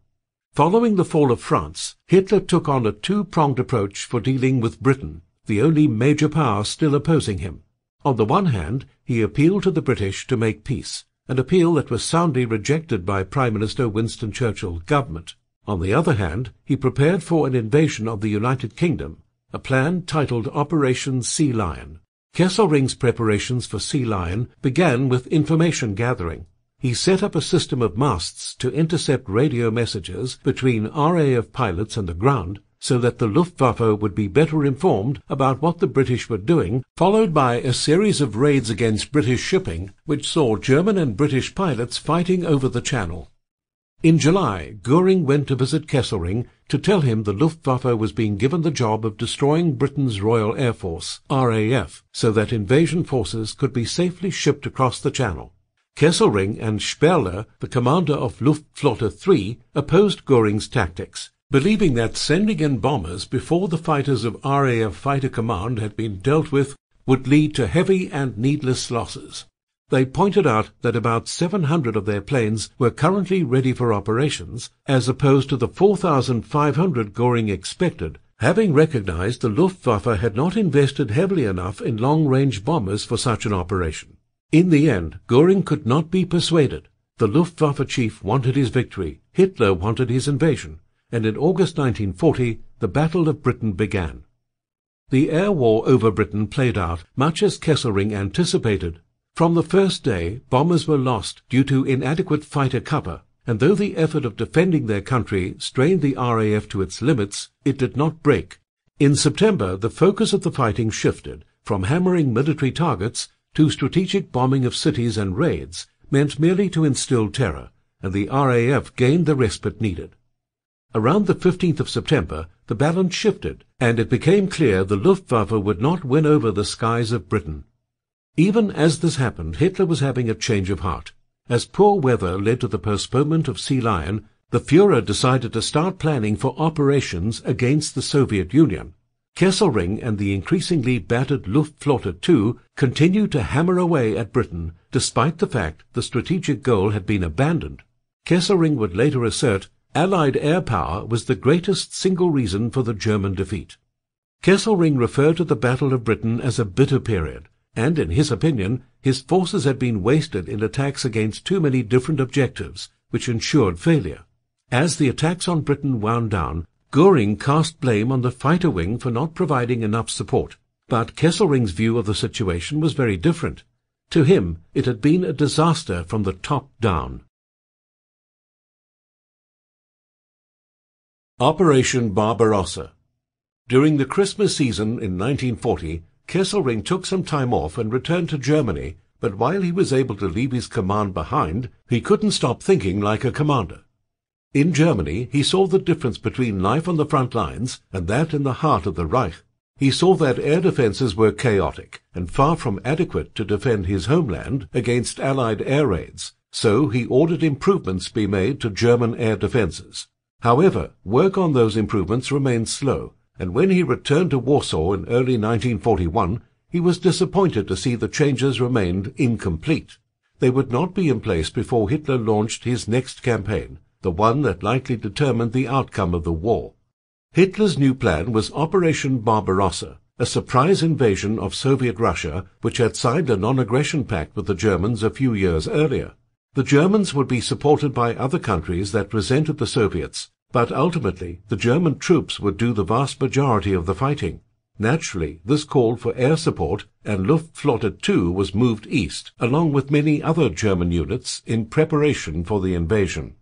Speaker 2: Following the fall of France, Hitler took on a 2-pronged approach for dealing with Britain, the only major power still opposing him. On the one hand, he appealed to the British to make peace, an appeal that was soundly rejected by Prime Minister Winston Churchill's government. On the other hand, he prepared for an invasion of the United Kingdom, a plan titled Operation Sea Lion. Kesselring's preparations for Sea Lion began with information gathering. He set up a system of masts to intercept radio messages between RAF pilots and the ground, so that the Luftwaffe would be better informed about what the British were doing, followed by a series of raids against British shipping, which saw German and British pilots fighting over the Channel. In July, Göring went to visit Kesselring to tell him the Luftwaffe was being given the job of destroying Britain's Royal Air Force, RAF, so that invasion forces could be safely shipped across the Channel. Kesselring and Sperler, the commander of Luftwaffe 3, opposed Göring's tactics, believing that sending in bombers before the fighters of RAF Fighter Command had been dealt with would lead to heavy and needless losses. They pointed out that about 700 of their planes were currently ready for operations, as opposed to the 4,500 Göring expected, having recognized the Luftwaffe had not invested heavily enough in long-range bombers for such an operation. In the end, Göring could not be persuaded. The Luftwaffe chief wanted his victory, Hitler wanted his invasion, and in August 1940 the Battle of Britain began. The air war over Britain played out much as Kesselring anticipated. From the first day, bombers were lost due to inadequate fighter cover, and though the effort of defending their country strained the RAF to its limits, it did not break, In September, the focus of the fighting shifted from hammering military targets to strategic bombing of cities and raids, meant merely to instill terror, and the RAF gained the respite needed. Around the 15th of September, the balance shifted, and it became clear the Luftwaffe would not win over the skies of Britain. Even as this happened, Hitler was having a change of heart. As poor weather led to the postponement of Sea Lion, the Führer decided to start planning for operations against the Soviet Union. Kesselring and the increasingly battered Luftwaffe II continued to hammer away at Britain, despite the fact the strategic goal had been abandoned. Kesselring would later assert Allied air power was the greatest single reason for the German defeat. Kesselring referred to the Battle of Britain as a bitter period, and in his opinion, his forces had been wasted in attacks against too many different objectives, which ensured failure. As the attacks on Britain wound down, Göring cast blame on the fighter wing for not providing enough support, but Kesselring's view of the situation was very different. To him, it had been a disaster from the top down. Operation Barbarossa. During the Christmas season in 1940, Kesselring took some time off and returned to Germany, but while he was able to leave his command behind, he couldn't stop thinking like a commander. In Germany, he saw the difference between life on the front lines and that in the heart of the Reich. He saw that air defenses were chaotic and far from adequate to defend his homeland against Allied air raids, so he ordered improvements be made to German air defenses. However, work on those improvements remained slow, and when he returned to Warsaw in early 1941, he was disappointed to see the changes remained incomplete. They would not be in place before Hitler launched his next campaign, the one that likely determined the outcome of the war. Hitler's new plan was Operation Barbarossa, a surprise invasion of Soviet Russia, which had signed a non-aggression pact with the Germans a few years earlier. The Germans would be supported by other countries that resented the Soviets, but ultimately the German troops would do the vast majority of the fighting. Naturally, this called for air support, and Luftwaffe II was moved east, along with many other German units, in preparation for the invasion.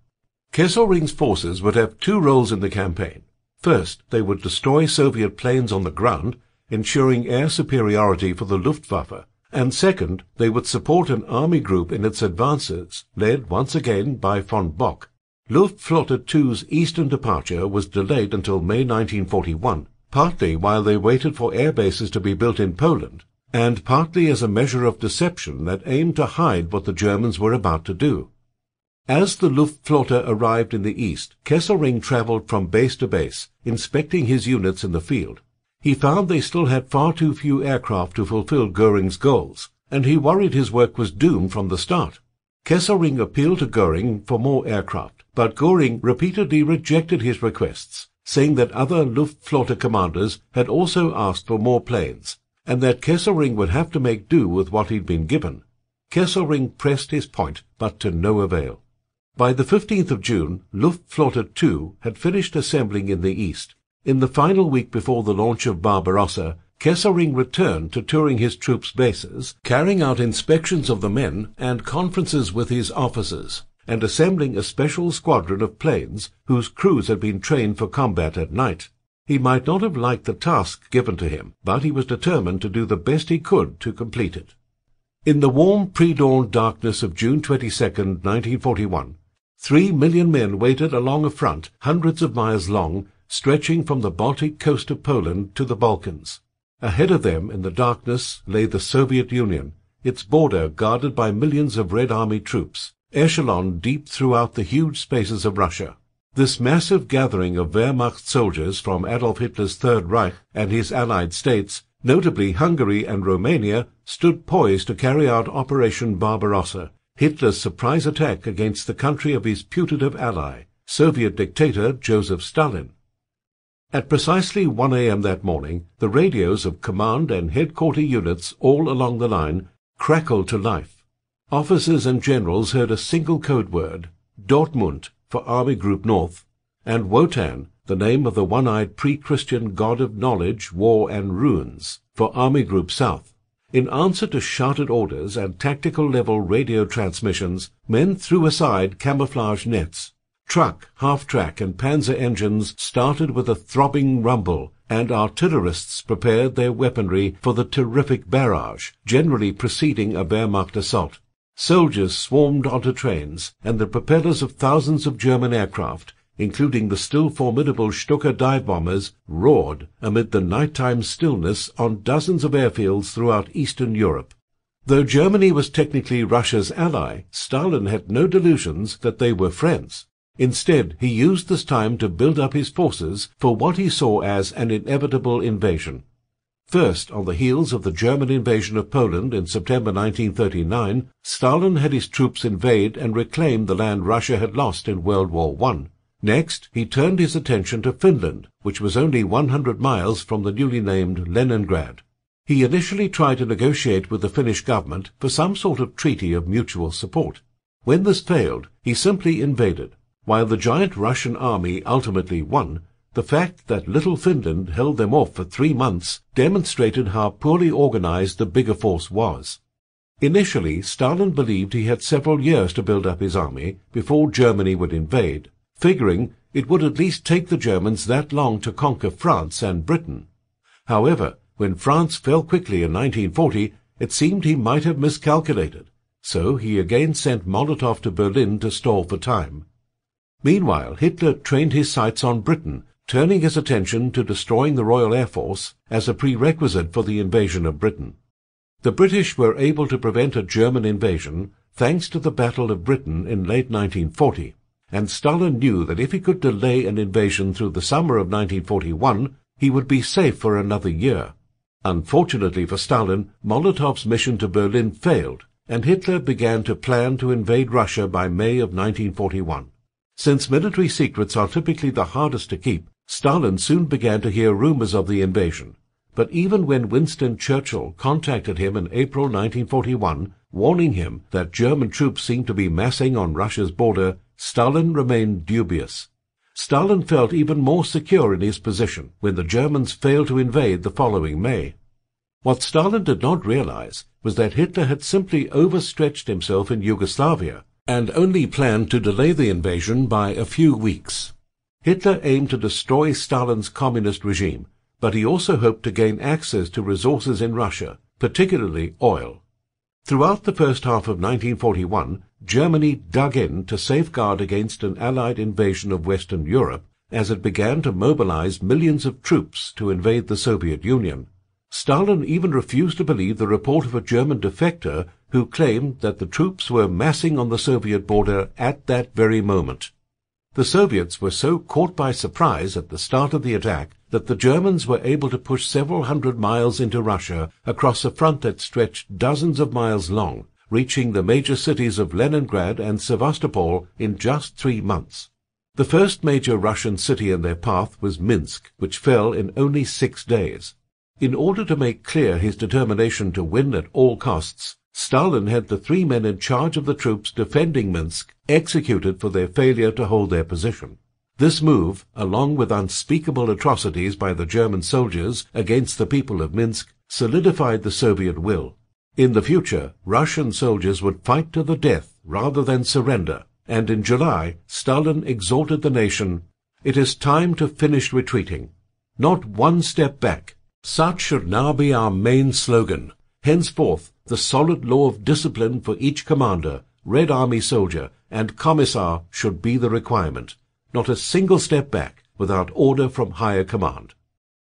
Speaker 2: Kesselring's forces would have two roles in the campaign. First, they would destroy Soviet planes on the ground, ensuring air superiority for the Luftwaffe, and second, they would support an army group in its advances, led once again by von Bock. Luftwaffe II's eastern departure was delayed until May 1941, partly while they waited for air bases to be built in Poland, and partly as a measure of deception that aimed to hide what the Germans were about to do. As the Luftwaffe arrived in the east, Kesselring traveled from base to base, inspecting his units in the field. He found they still had far too few aircraft to fulfill Göring's goals, and he worried his work was doomed from the start. Kesselring appealed to Göring for more aircraft, but Göring repeatedly rejected his requests, saying that other Luftwaffe commanders had also asked for more planes, and that Kesselring would have to make do with what he'd been given. Kesselring pressed his point, but to no avail. By the 15th of June, Luftwaffe II had finished assembling in the east. In the final week before the launch of Barbarossa, Kesselring returned to touring his troops' bases, carrying out inspections of the men and conferences with his officers, and assembling a special squadron of planes whose crews had been trained for combat at night. He might not have liked the task given to him, but he was determined to do the best he could to complete it. In the warm pre-dawn darkness of June 22, 1941, 3 million men waited along a front hundreds of miles long, stretching from the Baltic coast of Poland to the Balkans. Ahead of them in the darkness lay the Soviet Union, its border guarded by millions of Red Army troops, echeloned deep throughout the huge spaces of Russia. This massive gathering of Wehrmacht soldiers from Adolf Hitler's Third Reich and his allied states, notably Hungary and Romania, stood poised to carry out Operation Barbarossa, Hitler's surprise attack against the country of his putative ally, Soviet dictator Joseph Stalin. At precisely 1 a.m. that morning, the radios of command and headquarter units all along the line crackled to life. Officers and generals heard a single code word, Dortmund for Army Group North, and Wotan, the name of the one-eyed pre-Christian god of knowledge, war, and ruins, for Army Group South. In answer to shouted orders and tactical-level radio transmissions, men threw aside camouflage nets. Truck, half-track and panzer engines started with a throbbing rumble, and artillerists prepared their weaponry for the terrific barrage, generally preceding a Wehrmacht assault. Soldiers swarmed onto trains, and the propellers of thousands of German aircraft, including the still formidable Stuka dive bombers, roared amid the nighttime stillness on dozens of airfields throughout Eastern Europe. Though Germany was technically Russia's ally, Stalin had no delusions that they were friends. Instead, he used this time to build up his forces for what he saw as an inevitable invasion. First, on the heels of the German invasion of Poland in September 1939, Stalin had his troops invade and reclaim the land Russia had lost in World War I. Next, he turned his attention to Finland, which was only 100 miles from the newly named Leningrad. He initially tried to negotiate with the Finnish government for some sort of treaty of mutual support. When this failed, he simply invaded. While the giant Russian army ultimately won, the fact that little Finland held them off for 3 months demonstrated how poorly organized the bigger force was. Initially, Stalin believed he had several years to build up his army before Germany would invade, figuring it would at least take the Germans that long to conquer France and Britain. However, when France fell quickly in 1940, it seemed he might have miscalculated, so he again sent Molotov to Berlin to stall for time. Meanwhile, Hitler trained his sights on Britain, turning his attention to destroying the Royal Air Force as a prerequisite for the invasion of Britain. The British were able to prevent a German invasion thanks to the Battle of Britain in late 1940, and Stalin knew that if he could delay an invasion through the summer of 1941, he would be safe for another year. Unfortunately for Stalin, Molotov's mission to Berlin failed, and Hitler began to plan to invade Russia by May of 1941. Since military secrets are typically the hardest to keep, Stalin soon began to hear rumors of the invasion. But even when Winston Churchill contacted him in April 1941, warning him that German troops seemed to be massing on Russia's border, Stalin remained dubious. Stalin felt even more secure in his position when the Germans failed to invade the following May. What Stalin did not realize was that Hitler had simply overstretched himself in Yugoslavia and only planned to delay the invasion by a few weeks. Hitler aimed to destroy Stalin's communist regime, but he also hoped to gain access to resources in Russia, particularly oil. Throughout the first half of 1941, Germany dug in to safeguard against an Allied invasion of Western Europe as it began to mobilize millions of troops to invade the Soviet Union. Stalin even refused to believe the report of a German defector who claimed that the troops were massing on the Soviet border at that very moment. The Soviets were so caught by surprise at the start of the attack that the Germans were able to push several hundred miles into Russia across a front that stretched dozens of miles long, reaching the major cities of Leningrad and Sevastopol in just 3 months. The first major Russian city in their path was Minsk, which fell in only 6 days. In order to make clear his determination to win at all costs, Stalin had the 3 men in charge of the troops defending Minsk executed for their failure to hold their position. This move, along with unspeakable atrocities by the German soldiers against the people of Minsk, solidified the Soviet will. In the future, Russian soldiers would fight to the death rather than surrender, and in July, Stalin exhorted the nation, "It is time to finish retreating. Not one step back. Such should now be our main slogan. Henceforth, the solid law of discipline for each commander, Red Army soldier, and commissar should be the requirement. Not a single step back without order from higher command."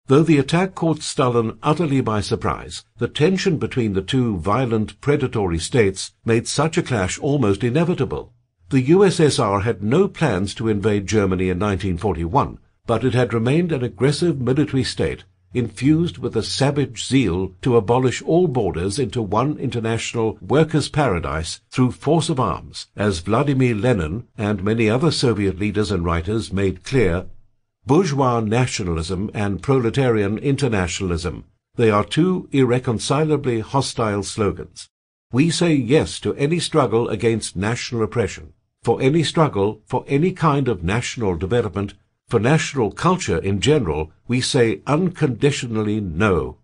Speaker 2: Though the attack caught Stalin utterly by surprise, the tension between the two violent, predatory states made such a clash almost inevitable. The USSR had no plans to invade Germany in 1941, but it had remained an aggressive military state, infused with a savage zeal to abolish all borders into one international workers' paradise through force of arms, as Vladimir Lenin and many other Soviet leaders and writers made clear. Bourgeois nationalism and proletarian internationalism, they are two irreconcilably hostile slogans. We say yes to any struggle against national oppression, for any struggle for any kind of national development. For national culture in general, we say unconditionally no.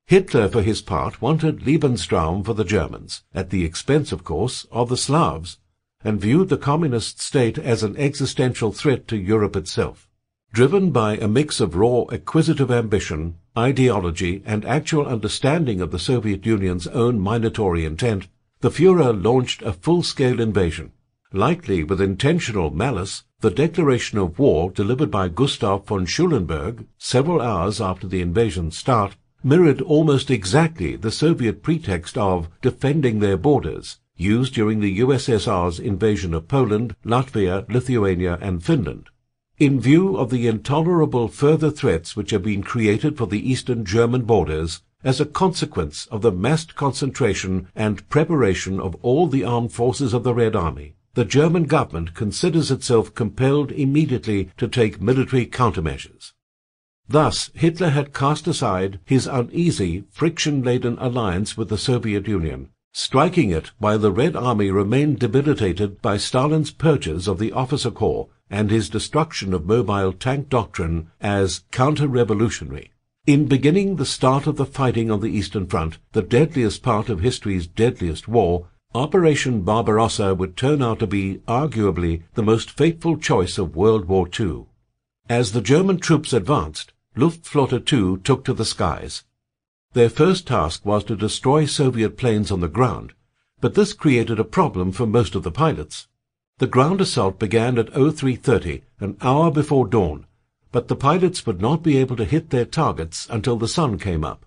Speaker 2: Hitler, for his part, wanted Lebensraum for the Germans, at the expense, of course, of the Slavs. and viewed the communist state as an existential threat to Europe itself. Driven by a mix of raw acquisitive ambition, ideology, and actual understanding of the Soviet Union's own minatory intent, the Führer launched a full-scale invasion. Likely with intentional malice, the declaration of war delivered by Gustav von Schulenburg several hours after the invasion's start mirrored almost exactly the Soviet pretext of defending their borders, used during the USSR's invasion of Poland, Latvia, Lithuania, and Finland. In view of the intolerable further threats which have been created for the eastern German borders, as a consequence of the massed concentration and preparation of all the armed forces of the Red Army, the German government considers itself compelled immediately to take military countermeasures. Thus, Hitler had cast aside his uneasy, friction-laden alliance with the Soviet Union, striking it while the Red Army remained debilitated by Stalin's purges of the officer corps and his destruction of mobile tank doctrine as counter-revolutionary. In beginning the start of the fighting on the Eastern Front, the deadliest part of history's deadliest war, Operation Barbarossa would turn out to be arguably the most fateful choice of World War II. As the German troops advanced, Luftwaffe II took to the skies. Their first task was to destroy Soviet planes on the ground, but this created a problem for most of the pilots. The ground assault began at 03:30, an hour before dawn, but the pilots would not be able to hit their targets until the sun came up.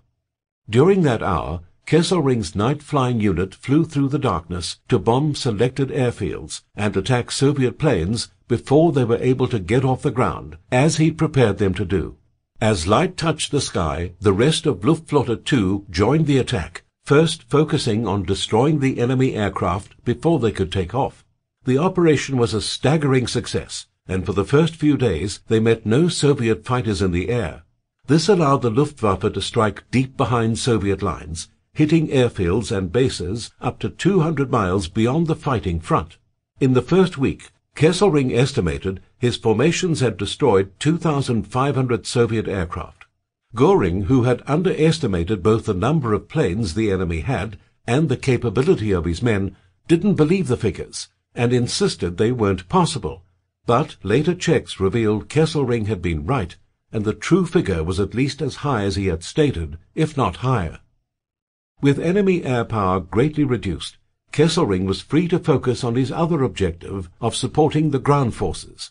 Speaker 2: During that hour, Kesselring's night-flying unit flew through the darkness to bomb selected airfields and attack Soviet planes before they were able to get off the ground, as he prepared them to do. As light touched the sky, the rest of Luftwaffe II joined the attack, first focusing on destroying the enemy aircraft before they could take off. The operation was a staggering success, and for the first few days they met no Soviet fighters in the air. This allowed the Luftwaffe to strike deep behind Soviet lines, hitting airfields and bases up to 200 miles beyond the fighting front. In the first week, Kesselring estimated his formations had destroyed 2,500 Soviet aircraft. Göring, who had underestimated both the number of planes the enemy had and the capability of his men, didn't believe the figures and insisted they weren't possible. But later checks revealed Kesselring had been right, and the true figure was at least as high as he had stated, if not higher. With enemy air power greatly reduced, Kesselring was free to focus on his other objective of supporting the ground forces.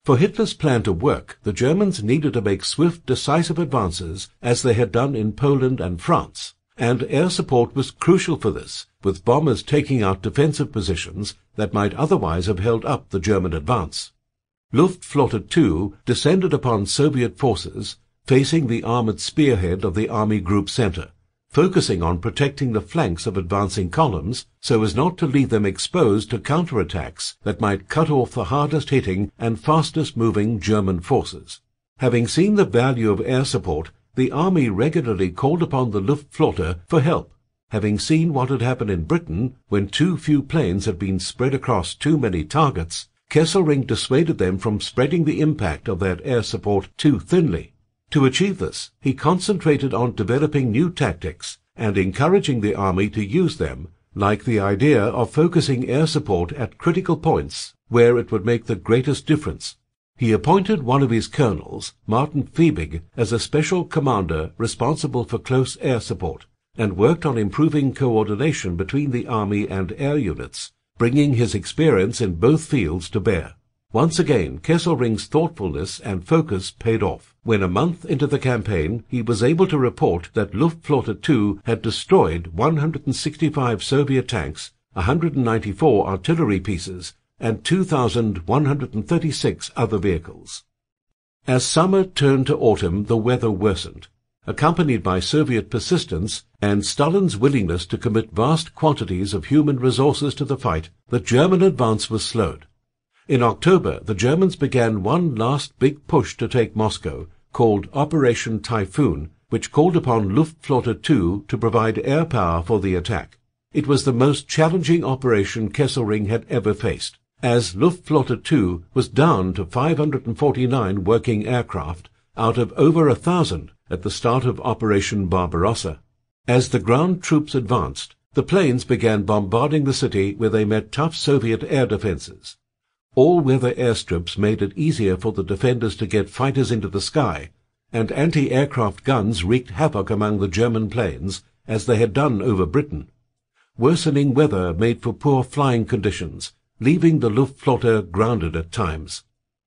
Speaker 2: For Hitler's plan to work, the Germans needed to make swift, decisive advances as they had done in Poland and France, and air support was crucial for this, with bombers taking out defensive positions that might otherwise have held up the German advance. Luftwaffe II descended upon Soviet forces, facing the armored spearhead of the Army Group Center, focusing on protecting the flanks of advancing columns so as not to leave them exposed to counterattacks that might cut off the hardest-hitting and fastest-moving German forces. Having seen the value of air support, the Army regularly called upon the Luftwaffe for help. Having seen what had happened in Britain when too few planes had been spread across too many targets, Kesselring dissuaded them from spreading the impact of that air support too thinly. To achieve this, he concentrated on developing new tactics and encouraging the army to use them, like the idea of focusing air support at critical points where it would make the greatest difference. He appointed one of his colonels, Martin Fiebig, as a special commander responsible for close air support, and worked on improving coordination between the army and air units, bringing his experience in both fields to bear. Once again, Kesselring's thoughtfulness and focus paid off. When a month into the campaign, he was able to report that Luftwaffe II had destroyed 165 Soviet tanks, 194 artillery pieces, and 2,136 other vehicles. As summer turned to autumn, the weather worsened. Accompanied by Soviet persistence and Stalin's willingness to commit vast quantities of human resources to the fight, the German advance was slowed. In October, the Germans began one last big push to take Moscow, called Operation Typhoon, which called upon Luftwaffe II to provide air power for the attack. It was the most challenging operation Kesselring had ever faced, as Luftwaffe II was down to 549 working aircraft out of over 1,000 at the start of Operation Barbarossa. As the ground troops advanced, The planes began bombarding the city where they met tough Soviet air defenses. All-weather airstrips made it easier for the defenders to get fighters into the sky, and anti-aircraft guns wreaked havoc among the German planes, as they had done over Britain. Worsening weather made for poor flying conditions, leaving the Luftwaffe grounded at times.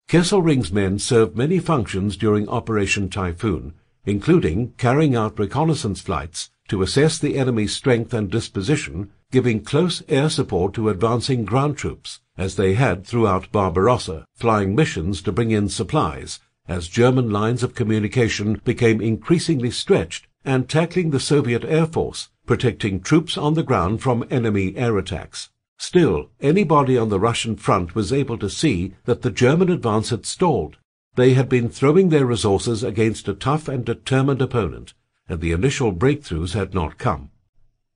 Speaker 2: Kesselring's men served many functions during Operation Typhoon, including carrying out reconnaissance flights to assess the enemy's strength and disposition, giving close air support to advancing ground troops, as they had throughout Barbarossa, flying missions to bring in supplies, as German lines of communication became increasingly stretched, and tackling the Soviet Air Force, protecting troops on the ground from enemy air attacks. Still, anybody on the Russian front was able to see that the German advance had stalled. They had been throwing their resources against a tough and determined opponent, and the initial breakthroughs had not come.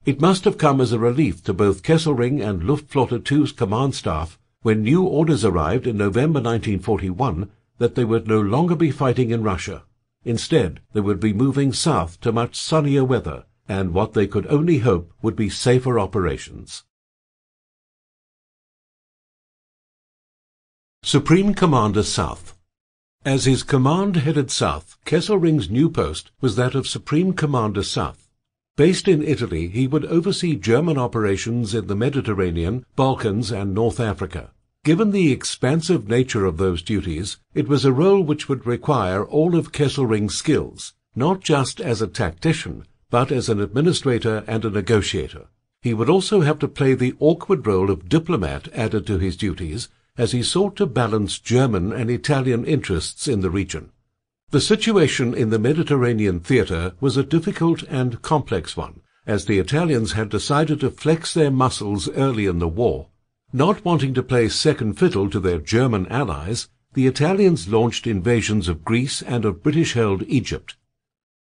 Speaker 2: It must have come as a relief to both Kesselring and Luftwaffe II's command staff when new orders arrived in November 1941 that they would no longer be fighting in Russia. Instead, they would be moving south to much sunnier weather, and what they could only hope would be safer operations. Supreme Commander South. As his command headed south, Kesselring's new post was that of Supreme Commander South. Based in Italy, he would oversee German operations in the Mediterranean, Balkans, and North Africa. Given the expansive nature of those duties, it was a role which would require all of Kesselring's skills, not just as a tactician, but as an administrator and a negotiator. He would also have to play the awkward role of diplomat added to his duties, as he sought to balance German and Italian interests in the region. The situation in the Mediterranean theatre was a difficult and complex one, as the Italians had decided to flex their muscles early in the war. Not wanting to play second fiddle to their German allies, the Italians launched invasions of Greece and of British-held Egypt.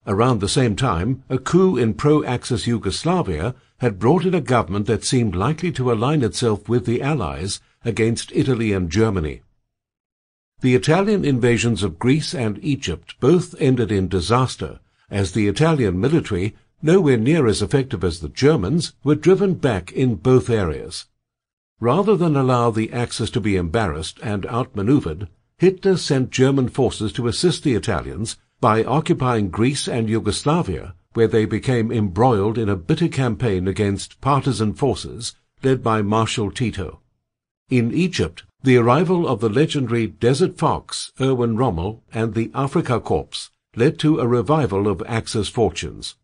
Speaker 2: Around the same time, a coup in pro-Axis Yugoslavia had brought in a government that seemed likely to align itself with the Allies against Italy and Germany. The Italian invasions of Greece and Egypt both ended in disaster, as the Italian military, nowhere near as effective as the Germans, were driven back in both areas. Rather than allow the Axis to be embarrassed and outmaneuvered, Hitler sent German forces to assist the Italians by occupying Greece and Yugoslavia, where they became embroiled in a bitter campaign against partisan forces led by Marshal Tito. In Egypt, the arrival of the legendary Desert Fox, Erwin Rommel, and the Afrika Korps led to a revival of Axis fortunes.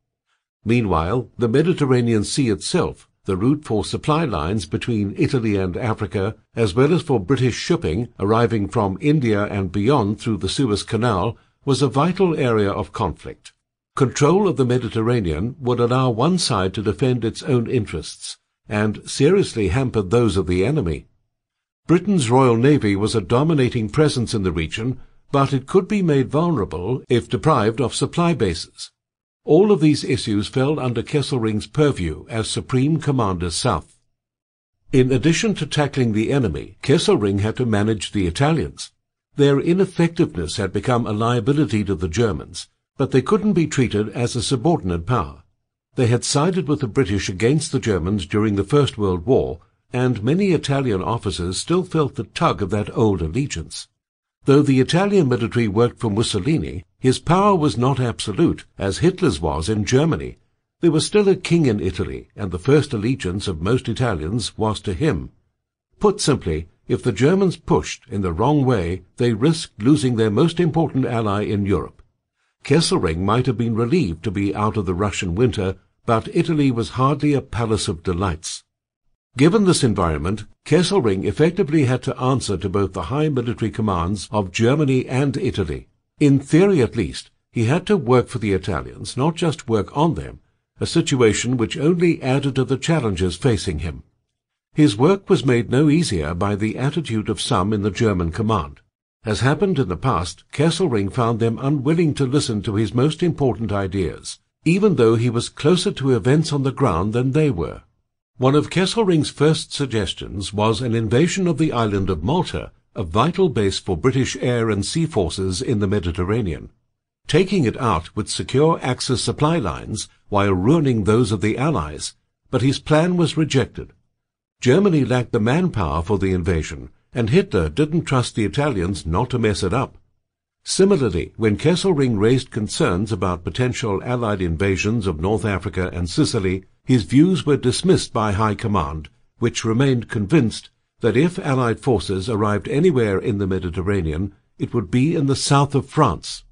Speaker 2: Meanwhile, the Mediterranean Sea itself, the route for supply lines between Italy and Africa, as well as for British shipping arriving from India and beyond through the Suez Canal, was a vital area of conflict. Control of the Mediterranean would allow one side to defend its own interests, and seriously hampered those of the enemy. Britain's Royal Navy was a dominating presence in the region, but it could be made vulnerable if deprived of supply bases. All of these issues fell under Kesselring's purview as Supreme Commander South. In addition to tackling the enemy, Kesselring had to manage the Italians. Their ineffectiveness had become a liability to the Germans, but they couldn't be treated as a subordinate power. They had sided with the British against the Germans during the First World War, and many Italian officers still felt the tug of that old allegiance. Though the Italian military worked for Mussolini, his power was not absolute, as Hitler's was in Germany. There was still a king in Italy, and the first allegiance of most Italians was to him. Put simply, if the Germans pushed in the wrong way, they risked losing their most important ally in Europe. Kesselring might have been relieved to be out of the Russian winter, but Italy was hardly a palace of delights. Given this environment, Kesselring effectively had to answer to both the high military commands of Germany and Italy. In theory at least, he had to work for the Italians, not just work on them, a situation which only added to the challenges facing him. His work was made no easier by the attitude of some in the German command. As happened in the past, Kesselring found them unwilling to listen to his most important ideas, even though he was closer to events on the ground than they were. One of Kesselring's first suggestions was an invasion of the island of Malta, a vital base for British air and sea forces in the Mediterranean. Taking it out would secure Axis supply lines while ruining those of the Allies, but his plan was rejected. Germany lacked the manpower for the invasion, and Hitler didn't trust the Italians not to mess it up. Similarly, when Kesselring raised concerns about potential Allied invasions of North Africa and Sicily, his views were dismissed by High Command, which remained convinced that if Allied forces arrived anywhere in the Mediterranean, it would be in the south of France.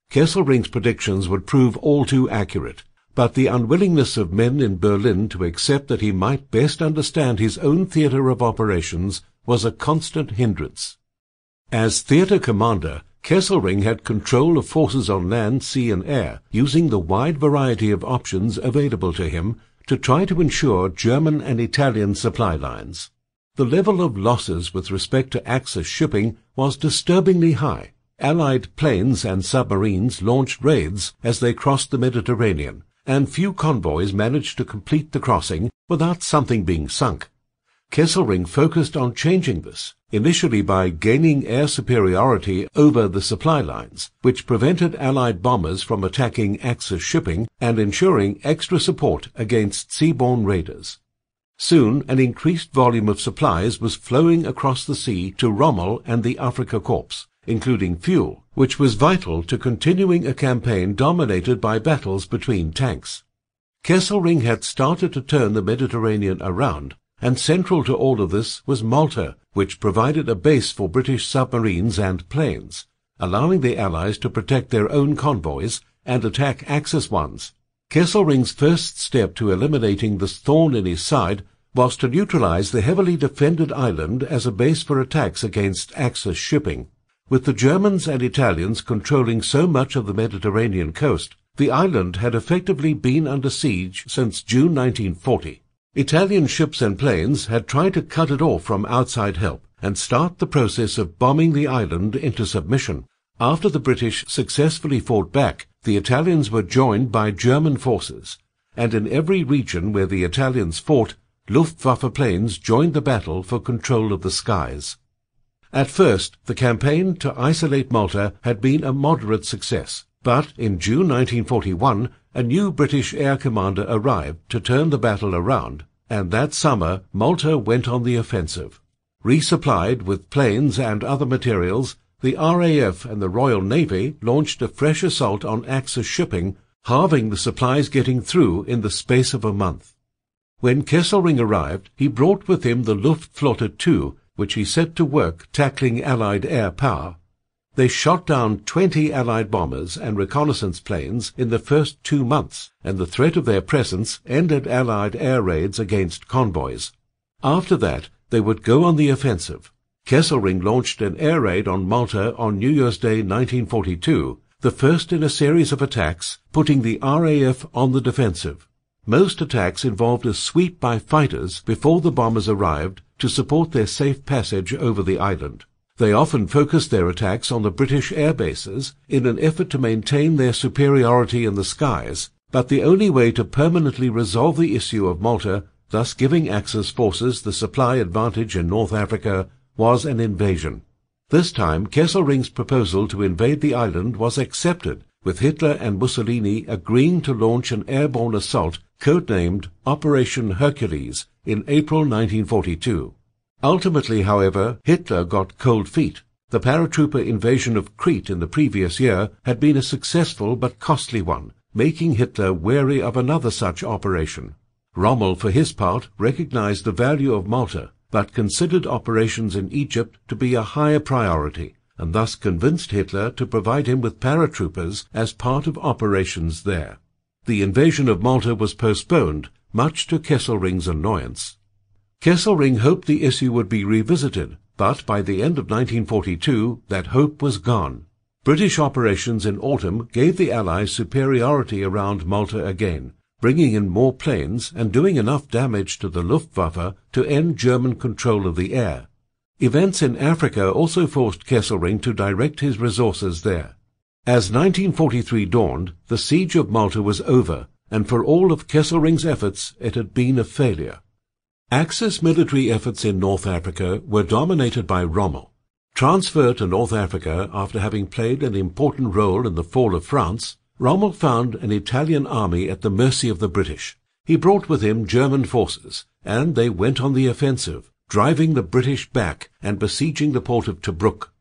Speaker 2: Kesselring's predictions would prove all too accurate, but the unwillingness of men in Berlin to accept that he might best understand his own theatre of operations was a constant hindrance. As theatre commander, Kesselring had control of forces on land, sea and air, using the wide variety of options available to him to try to ensure German and Italian supply lines. The level of losses with respect to Axis shipping was disturbingly high. Allied planes and submarines launched raids as they crossed the Mediterranean, and few convoys managed to complete the crossing without something being sunk. Kesselring focused on changing this, initially by gaining air superiority over the supply lines, which prevented Allied bombers from attacking Axis shipping and ensuring extra support against seaborne raiders. Soon, an increased volume of supplies was flowing across the sea to Rommel and the Afrika Korps, including fuel, which was vital to continuing a campaign dominated by battles between tanks. Kesselring had started to turn the Mediterranean around, and central to all of this was Malta, which provided a base for British submarines and planes, allowing the Allies to protect their own convoys and attack Axis ones. Kesselring's first step to eliminating this thorn in his side was to neutralize the heavily defended island as a base for attacks against Axis shipping. With the Germans and Italians controlling so much of the Mediterranean coast, the island had effectively been under siege since June 1940. Italian ships and planes had tried to cut it off from outside help and start the process of bombing the island into submission. After the British successfully fought back, the Italians were joined by German forces, and in every region where the Italians fought, Luftwaffe planes joined the battle for control of the skies. At first, the campaign to isolate Malta had been a moderate success, but in June 1941, a new British air commander arrived to turn the battle around, and that summer Malta went on the offensive. Resupplied with planes and other materials, the RAF and the Royal Navy launched a fresh assault on Axis shipping, halving the supplies getting through in the space of a month. When Kesselring arrived, he brought with him the Luftwaffe II, which he set to work tackling Allied air power. They shot down 20 Allied bombers and reconnaissance planes in the first 2 months, and the threat of their presence ended Allied air raids against convoys. After that, they would go on the offensive. Kesselring launched an air raid on Malta on New Year's Day 1942, the first in a series of attacks, putting the RAF on the defensive. Most attacks involved a sweep by fighters before the bombers arrived to support their safe passage over the island. They often focused their attacks on the British air bases in an effort to maintain their superiority in the skies, but the only way to permanently resolve the issue of Malta, thus giving Axis forces the supply advantage in North Africa, was an invasion. This time, Kesselring's proposal to invade the island was accepted, with Hitler and Mussolini agreeing to launch an airborne assault codenamed Operation Hercules in April 1942. Ultimately, however, Hitler got cold feet. The paratrooper invasion of Crete in the previous year had been a successful but costly one, making Hitler wary of another such operation. Rommel, for his part, recognized the value of Malta, but considered operations in Egypt to be a higher priority, and thus convinced Hitler to provide him with paratroopers as part of operations there. The invasion of Malta was postponed, much to Kesselring's annoyance. Kesselring hoped the issue would be revisited, but by the end of 1942 that hope was gone. British operations in autumn gave the Allies superiority around Malta again, bringing in more planes and doing enough damage to the Luftwaffe to end German control of the air. Events in Africa also forced Kesselring to direct his resources there. As 1943 dawned, the siege of Malta was over, and for all of Kesselring's efforts it had been a failure. Axis military efforts in North Africa were dominated by Rommel. Transferred to North Africa after having played an important role in the fall of France, Rommel found an Italian army at the mercy of the British. He brought with him German forces, and they went on the offensive, driving the British back and besieging the port of Tobruk.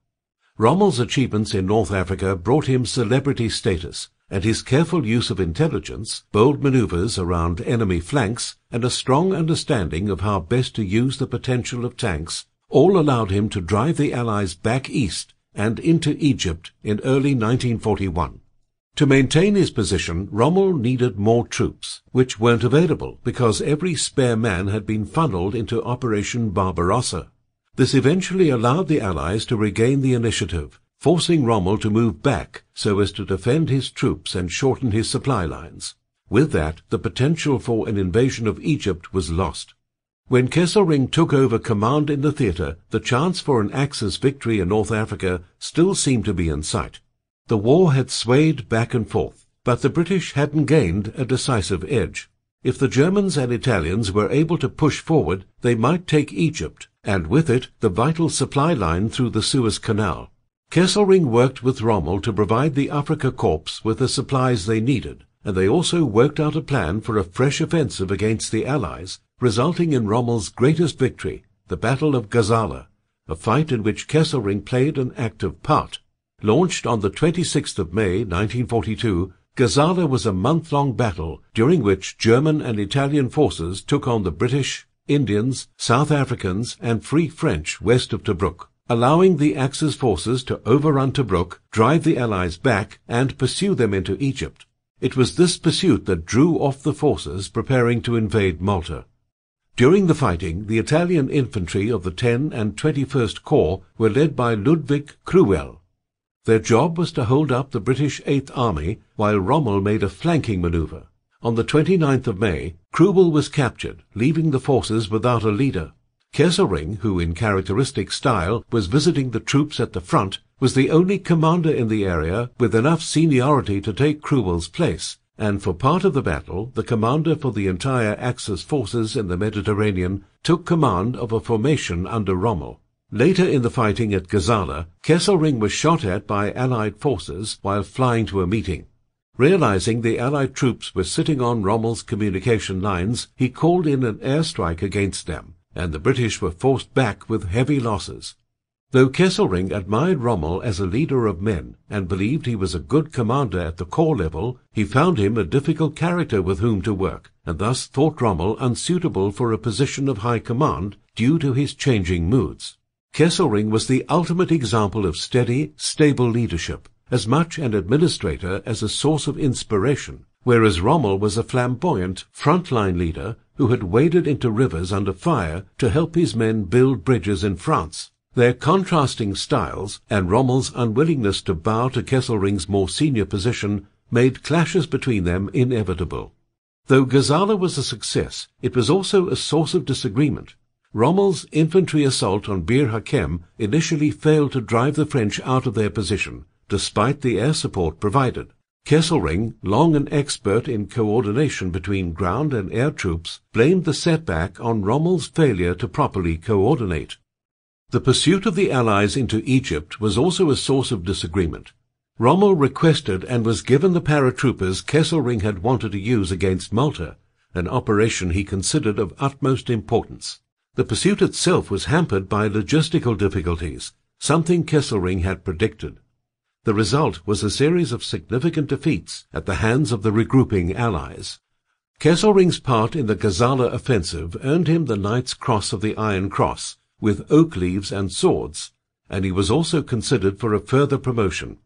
Speaker 2: Rommel's achievements in North Africa brought him celebrity status, and his careful use of intelligence, bold maneuvers around enemy flanks, and a strong understanding of how best to use the potential of tanks all allowed him to drive the Allies back east and into Egypt in early 1941. To maintain his position, Rommel needed more troops, which weren't available because every spare man had been funneled into Operation Barbarossa. This eventually allowed the Allies to regain the initiative, forcing Rommel to move back so as to defend his troops and shorten his supply lines. With that, the potential for an invasion of Egypt was lost. When Kesselring took over command in the theatre, the chance for an Axis victory in North Africa still seemed to be in sight. The war had swayed back and forth, but the British hadn't gained a decisive edge. If the Germans and Italians were able to push forward, they might take Egypt, and with it the vital supply line through the Suez Canal. Kesselring worked with Rommel to provide the Afrika Korps with the supplies they needed, and they also worked out a plan for a fresh offensive against the Allies, resulting in Rommel's greatest victory, the Battle of Gazala, a fight in which Kesselring played an active part. Launched on the 26th of May, 1942, Gazala was a month-long battle during which German and Italian forces took on the British, Indians, South Africans, and Free French west of Tobruk, allowing the Axis forces to overrun Tobruk, drive the Allies back, and pursue them into Egypt. It was this pursuit that drew off the forces preparing to invade Malta. During the fighting, the Italian infantry of the 10 and 21st Corps were led by Ludwig Cruel. Their job was to hold up the British 8th Army while Rommel made a flanking maneuver. On the 29th of May, Cruel was captured, leaving the forces without a leader. Kesselring, who in characteristic style was visiting the troops at the front, was the only commander in the area with enough seniority to take Cruel's place, and for part of the battle, the commander for the entire Axis forces in the Mediterranean took command of a formation under Rommel. Later in the fighting at Gazala, Kesselring was shot at by Allied forces while flying to a meeting. Realizing the Allied troops were sitting on Rommel's communication lines, he called in an airstrike against them, and the British were forced back with heavy losses. Though Kesselring admired Rommel as a leader of men and believed he was a good commander at the corps level, he found him a difficult character with whom to work, and thus thought Rommel unsuitable for a position of high command due to his changing moods. Kesselring was the ultimate example of steady, stable leadership, as much an administrator as a source of inspiration, whereas Rommel was a flamboyant, frontline leader who had waded into rivers under fire to help his men build bridges in France. Their contrasting styles and Rommel's unwillingness to bow to Kesselring's more senior position made clashes between them inevitable. Though Gazala was a success, it was also a source of disagreement. Rommel's infantry assault on Bir Hakeim initially failed to drive the French out of their position, despite the air support provided. Kesselring, long an expert in coordination between ground and air troops, blamed the setback on Rommel's failure to properly coordinate. The pursuit of the Allies into Egypt was also a source of disagreement. Rommel requested and was given the paratroopers Kesselring had wanted to use against Malta, an operation he considered of utmost importance. The pursuit itself was hampered by logistical difficulties, something Kesselring had predicted. The result was a series of significant defeats at the hands of the regrouping Allies. Kesselring's part in the Gazala offensive earned him the Knight's Cross of the Iron Cross, with oak leaves and swords, and he was also considered for a further promotion.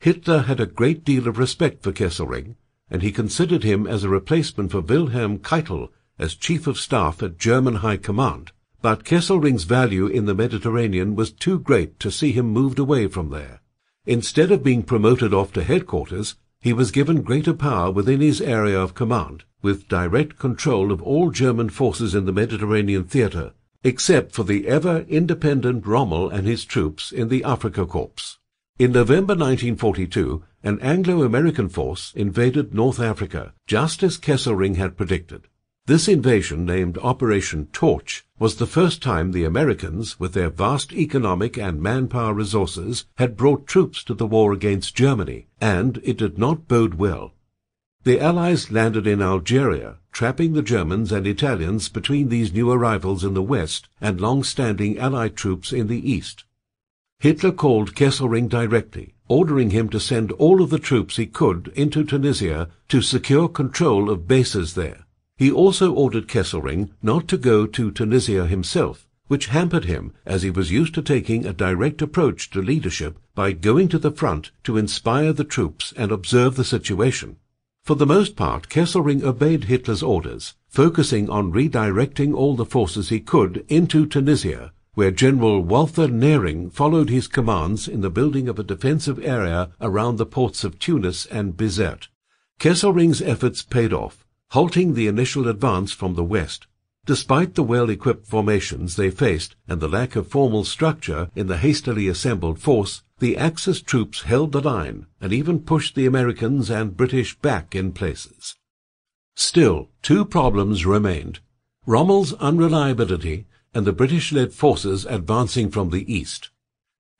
Speaker 2: Hitler had a great deal of respect for Kesselring, and he considered him as a replacement for Wilhelm Keitel as Chief of Staff at German High Command, but Kesselring's value in the Mediterranean was too great to see him moved away from there. Instead of being promoted off to headquarters, he was given greater power within his area of command, with direct control of all German forces in the Mediterranean theatre, except for the ever-independent Rommel and his troops in the Afrika Korps. In November 1942, an Anglo-American force invaded North Africa, just as Kesselring had predicted. This invasion, named Operation Torch, was the first time the Americans, with their vast economic and manpower resources, had brought troops to the war against Germany, and it did not bode well. The Allies landed in Algeria, trapping the Germans and Italians between these new arrivals in the west and long-standing Allied troops in the east. Hitler called Kesselring directly, ordering him to send all of the troops he could into Tunisia to secure control of bases there. He also ordered Kesselring not to go to Tunisia himself, which hampered him as he was used to taking a direct approach to leadership by going to the front to inspire the troops and observe the situation. For the most part, Kesselring obeyed Hitler's orders, focusing on redirecting all the forces he could into Tunisia, where General Walther Nering followed his commands in the building of a defensive area around the ports of Tunis and Bizerte. Kesselring's efforts paid off, halting the initial advance from the west. Despite the well-equipped formations they faced and the lack of formal structure in the hastily assembled force, the Axis troops held the line and even pushed the Americans and British back in places. Still, two problems remained: Rommel's unreliability and the British-led forces advancing from the east.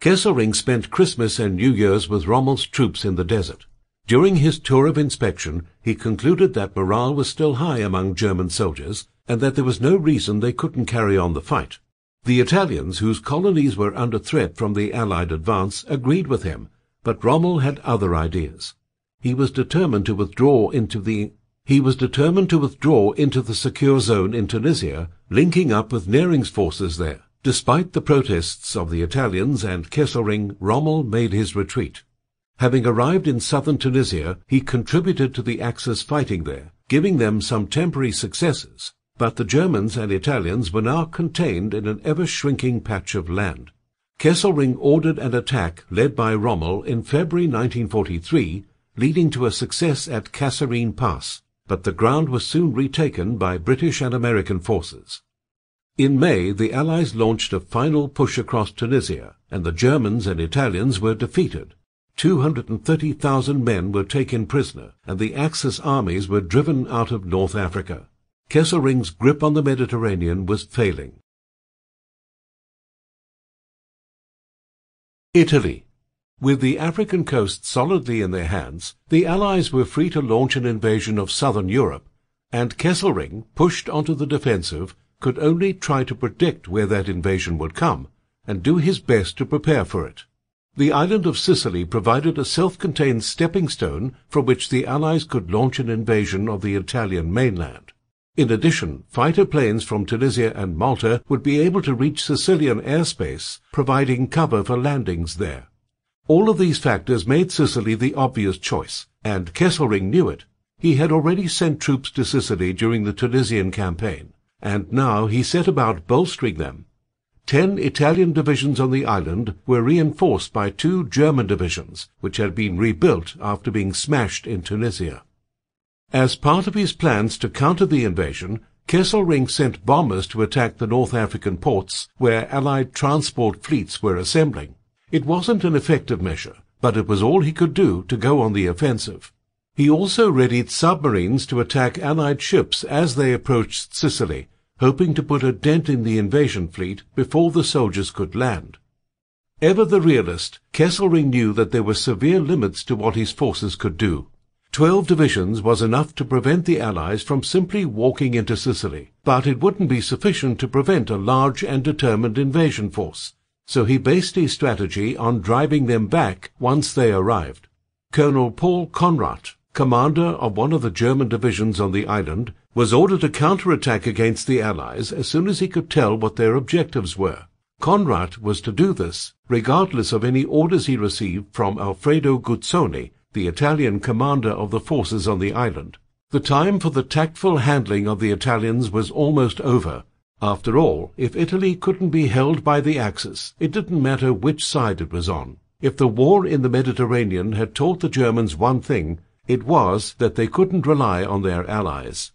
Speaker 2: Kesselring spent Christmas and New Year's with Rommel's troops in the desert. During his tour of inspection, he concluded that morale was still high among German soldiers and that there was no reason they couldn't carry on the fight. The Italians, whose colonies were under threat from the Allied advance, agreed with him, but Rommel had other ideas. He was determined to withdraw into the secure zone in Tunisia, linking up with Nering's forces there. Despite the protests of the Italians and Kesselring, Rommel made his retreat. Having arrived in southern Tunisia, he contributed to the Axis fighting there, giving them some temporary successes. But the Germans and Italians were now contained in an ever-shrinking patch of land. Kesselring ordered an attack led by Rommel in February 1943, leading to a success at Kasserine Pass, but the ground was soon retaken by British and American forces. In May, the Allies launched a final push across Tunisia, and the Germans and Italians were defeated. 230,000 men were taken prisoner, and the Axis armies were driven out of North Africa. Kesselring's grip on the Mediterranean was failing. Italy. With the African coast solidly in their hands, the Allies were free to launch an invasion of southern Europe, and Kesselring, pushed onto the defensive, could only try to predict where that invasion would come, and do his best to prepare for it. The island of Sicily provided a self-contained stepping stone from which the Allies could launch an invasion of the Italian mainland. In addition, fighter planes from Tunisia and Malta would be able to reach Sicilian airspace, providing cover for landings there. All of these factors made Sicily the obvious choice, and Kesselring knew it. He had already sent troops to Sicily during the Tunisian campaign, and now he set about bolstering them. 10 Italian divisions on the island were reinforced by 2 German divisions, which had been rebuilt after being smashed in Tunisia. As part of his plans to counter the invasion, Kesselring sent bombers to attack the North African ports where Allied transport fleets were assembling. It wasn't an effective measure, but it was all he could do to go on the offensive. He also readied submarines to attack Allied ships as they approached Sicily, hoping to put a dent in the invasion fleet before the soldiers could land. Ever the realist, Kesselring knew that there were severe limits to what his forces could do. 12 divisions was enough to prevent the Allies from simply walking into Sicily, but it wouldn't be sufficient to prevent a large and determined invasion force, so he based his strategy on driving them back once they arrived. Colonel Paul Conrad, commander of one of the German divisions on the island, was ordered to counterattack against the Allies as soon as he could tell what their objectives were. Conrad was to do this, regardless of any orders he received from Alfredo Guzzoni, the Italian commander of the forces on the island. The time for the tactful handling of the Italians was almost over. After all, if Italy couldn't be held by the Axis, it didn't matter which side it was on. If the war in the Mediterranean had taught the Germans one thing, it was that they couldn't rely on their allies.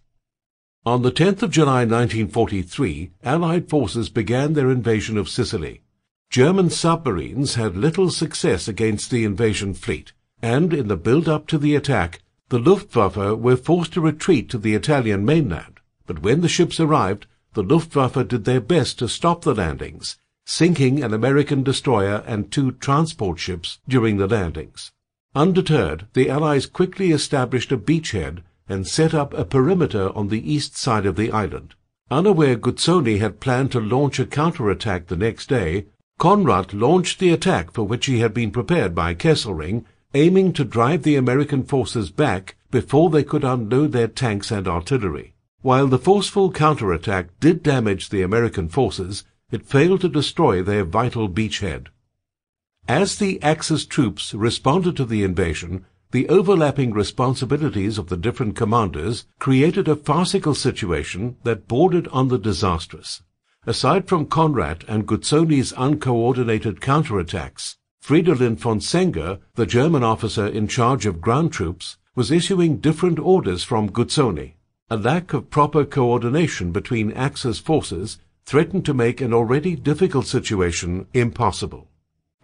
Speaker 2: On the 10th of July 1943, Allied forces began their invasion of Sicily. German submarines had little success against the invasion fleet, and in the build-up to the attack, the Luftwaffe were forced to retreat to the Italian mainland. But when the ships arrived, the Luftwaffe did their best to stop the landings, sinking an American destroyer and 2 transport ships during the landings. Undeterred, the Allies quickly established a beachhead and set up a perimeter on the east side of the island. Unaware Guzzoni had planned to launch a counterattack the next day, Conrad launched the attack for which he had been prepared by Kesselring, aiming to drive the American forces back before they could unload their tanks and artillery. While the forceful counterattack did damage the American forces, it failed to destroy their vital beachhead. As the Axis troops responded to the invasion, the overlapping responsibilities of the different commanders created a farcical situation that bordered on the disastrous. Aside from Conrad and Guzzoni's uncoordinated counterattacks, Fridolin von Senger, the German officer in charge of ground troops, was issuing different orders from Guzzoni. A lack of proper coordination between Axis forces threatened to make an already difficult situation impossible.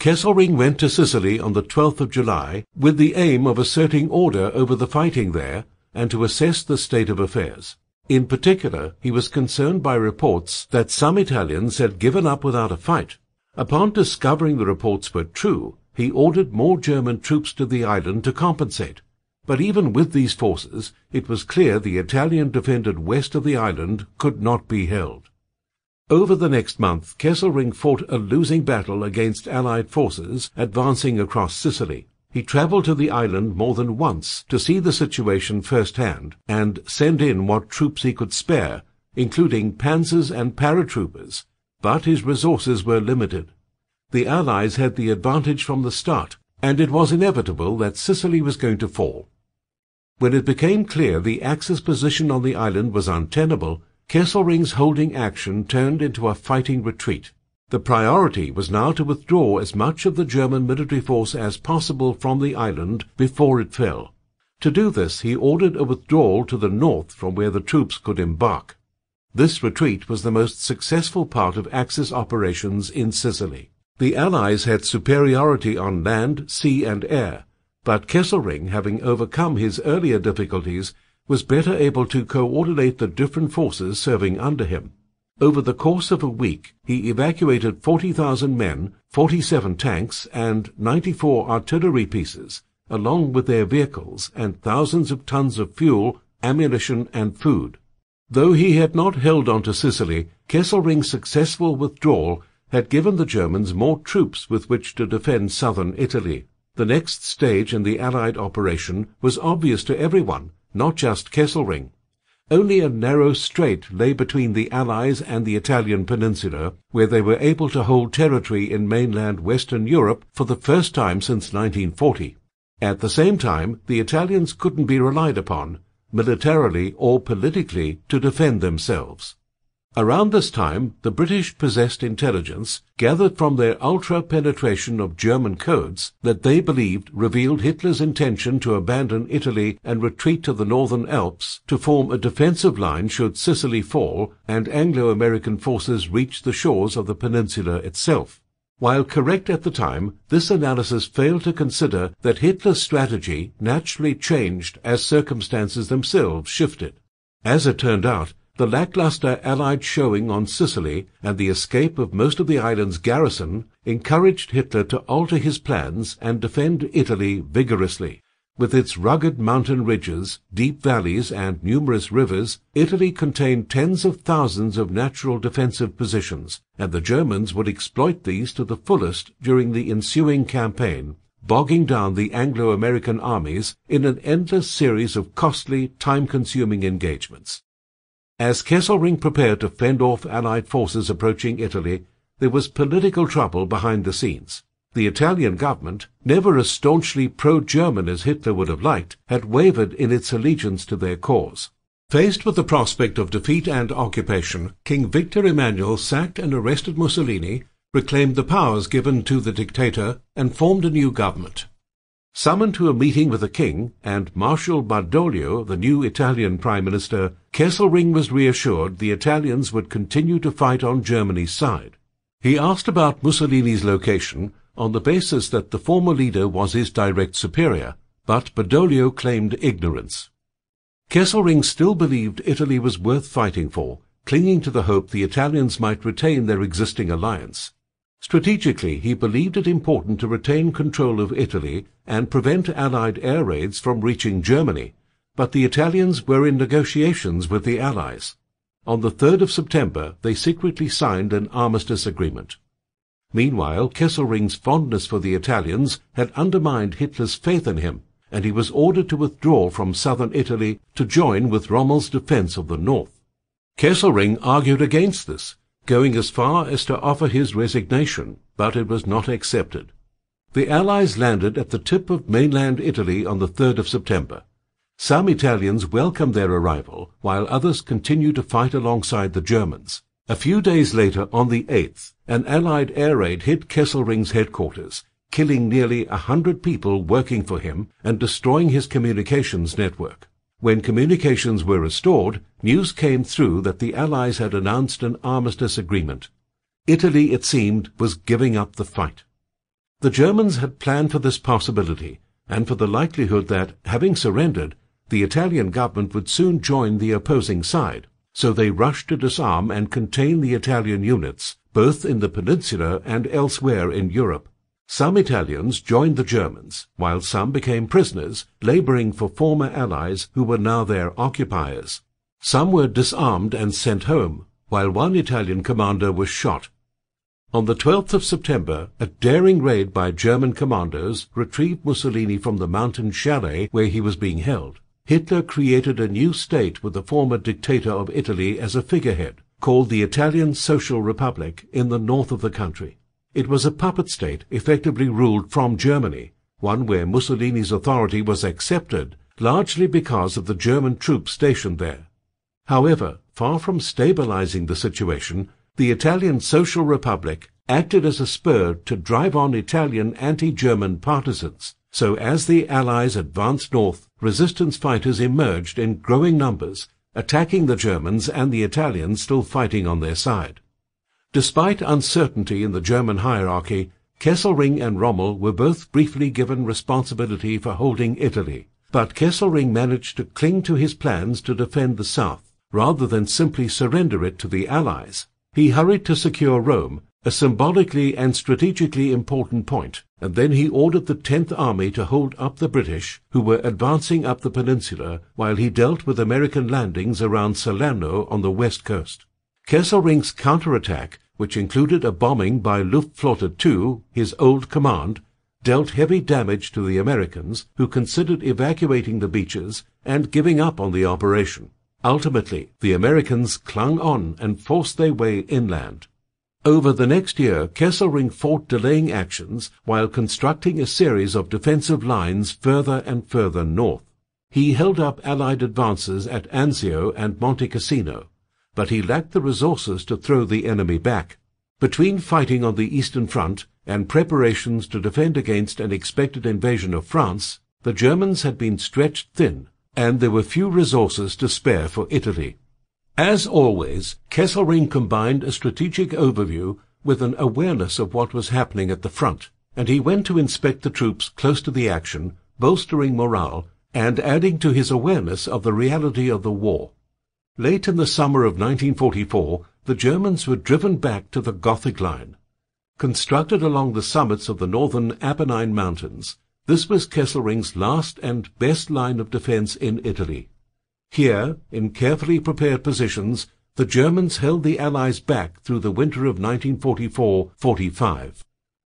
Speaker 2: Kesselring went to Sicily on the 12th of July with the aim of asserting order over the fighting there and to assess the state of affairs. In particular, he was concerned by reports that some Italians had given up without a fight. Upon discovering the reports were true, he ordered more German troops to the island to compensate. But even with these forces, it was clear the Italian defended west of the island could not be held. Over the next month, Kesselring fought a losing battle against Allied forces advancing across Sicily. He travelled to the island more than once to see the situation firsthand and send in what troops he could spare, including panzers and paratroopers, but his resources were limited. The Allies had the advantage from the start, and it was inevitable that Sicily was going to fall. When it became clear the Axis position on the island was untenable, Kesselring's holding action turned into a fighting retreat. The priority was now to withdraw as much of the German military force as possible from the island before it fell. To do this, he ordered a withdrawal to the north from where the troops could embark. This retreat was the most successful part of Axis operations in Sicily. The Allies had superiority on land, sea, and air, but Kesselring, having overcome his earlier difficulties, was better able to coordinate the different forces serving under him. Over the course of a week, he evacuated 40,000 men, 47 tanks, and 94 artillery pieces, along with their vehicles and thousands of tons of fuel, ammunition, and food. Though he had not held on to Sicily, Kesselring's successful withdrawal had given the Germans more troops with which to defend southern Italy. The next stage in the Allied operation was obvious to everyone, not just Kesselring. Only a narrow strait lay between the Allies and the Italian peninsula, where they were able to hold territory in mainland Western Europe for the first time since 1940. At the same time, the Italians couldn't be relied upon, militarily or politically, to defend themselves. Around this time, the British possessed intelligence, gathered from their ultra-penetration of German codes, that they believed revealed Hitler's intention to abandon Italy and retreat to the northern Alps to form a defensive line should Sicily fall and Anglo-American forces reach the shores of the peninsula itself. While correct at the time, this analysis failed to consider that Hitler's strategy naturally changed as circumstances themselves shifted. As it turned out, the lackluster Allied showing on Sicily and the escape of most of the island's garrison encouraged Hitler to alter his plans and defend Italy vigorously. With its rugged mountain ridges, deep valleys, and numerous rivers, Italy contained tens of thousands of natural defensive positions, and the Germans would exploit these to the fullest during the ensuing campaign, bogging down the Anglo-American armies in an endless series of costly, time-consuming engagements. As Kesselring prepared to fend off Allied forces approaching Italy, there was political trouble behind the scenes. The Italian government, never as staunchly pro-German as Hitler would have liked, had wavered in its allegiance to their cause. Faced with the prospect of defeat and occupation, King Victor Emmanuel sacked and arrested Mussolini, reclaimed the powers given to the dictator, and formed a new government. Summoned to a meeting with the king and Marshal Badoglio, the new Italian prime minister, Kesselring was reassured the Italians would continue to fight on Germany's side. He asked about Mussolini's location on the basis that the former leader was his direct superior, but Badoglio claimed ignorance. Kesselring still believed Italy was worth fighting for, clinging to the hope the Italians might retain their existing alliance. Strategically, he believed it important to retain control of Italy and prevent Allied air raids from reaching Germany, but the Italians were in negotiations with the Allies. On the 3rd of September, they secretly signed an armistice agreement. Meanwhile, Kesselring's fondness for the Italians had undermined Hitler's faith in him, and he was ordered to withdraw from southern Italy to join with Rommel's defense of the north. Kesselring argued against this, going as far as to offer his resignation, but it was not accepted. The Allies landed at the tip of mainland Italy on the 3rd of September. Some Italians welcomed their arrival, while others continued to fight alongside the Germans. A few days later, on the 8th, an Allied air raid hit Kesselring's headquarters, killing nearly 100 people working for him and destroying his communications network. When communications were restored, news came through that the Allies had announced an armistice agreement. Italy, it seemed, was giving up the fight. The Germans had planned for this possibility, and for the likelihood that, having surrendered, the Italian government would soon join the opposing side, so they rushed to disarm and contain the Italian units, both in the peninsula and elsewhere in Europe. Some Italians joined the Germans, while some became prisoners, laboring for former Allies who were now their occupiers. Some were disarmed and sent home, while one Italian commander was shot. On the 12th of September, a daring raid by German commandos retrieved Mussolini from the mountain chalet where he was being held. Hitler created a new state with the former dictator of Italy as a figurehead, called the Italian Social Republic, in the north of the country. It was a puppet state effectively ruled from Germany, one where Mussolini's authority was accepted, largely because of the German troops stationed there. However, far from stabilizing the situation, the Italian Social Republic acted as a spur to drive on Italian anti-German partisans. So as the Allies advanced north, resistance fighters emerged in growing numbers, attacking the Germans and the Italians still fighting on their side. Despite uncertainty in the German hierarchy, Kesselring and Rommel were both briefly given responsibility for holding Italy, but Kesselring managed to cling to his plans to defend the south, rather than simply surrender it to the Allies. He hurried to secure Rome, a symbolically and strategically important point, and then he ordered the 10th Army to hold up the British, who were advancing up the peninsula, while he dealt with American landings around Salerno on the west coast. Kesselring's counterattack, which included a bombing by Luftwaffe II, his old command, dealt heavy damage to the Americans, who considered evacuating the beaches and giving up on the operation. Ultimately, the Americans clung on and forced their way inland. Over the next year, Kesselring fought delaying actions while constructing a series of defensive lines further and further north. He held up Allied advances at Anzio and Monte Cassino, but he lacked the resources to throw the enemy back. Between fighting on the Eastern Front and preparations to defend against an expected invasion of France, the Germans had been stretched thin, and there were few resources to spare for Italy. As always, Kesselring combined a strategic overview with an awareness of what was happening at the front, and he went to inspect the troops close to the action, bolstering morale and adding to his awareness of the reality of the war. Late in the summer of 1944, the Germans were driven back to the Gothic Line. Constructed along the summits of the northern Apennine Mountains, this was Kesselring's last and best line of defense in Italy. Here, in carefully prepared positions, the Germans held the Allies back through the winter of 1944-45.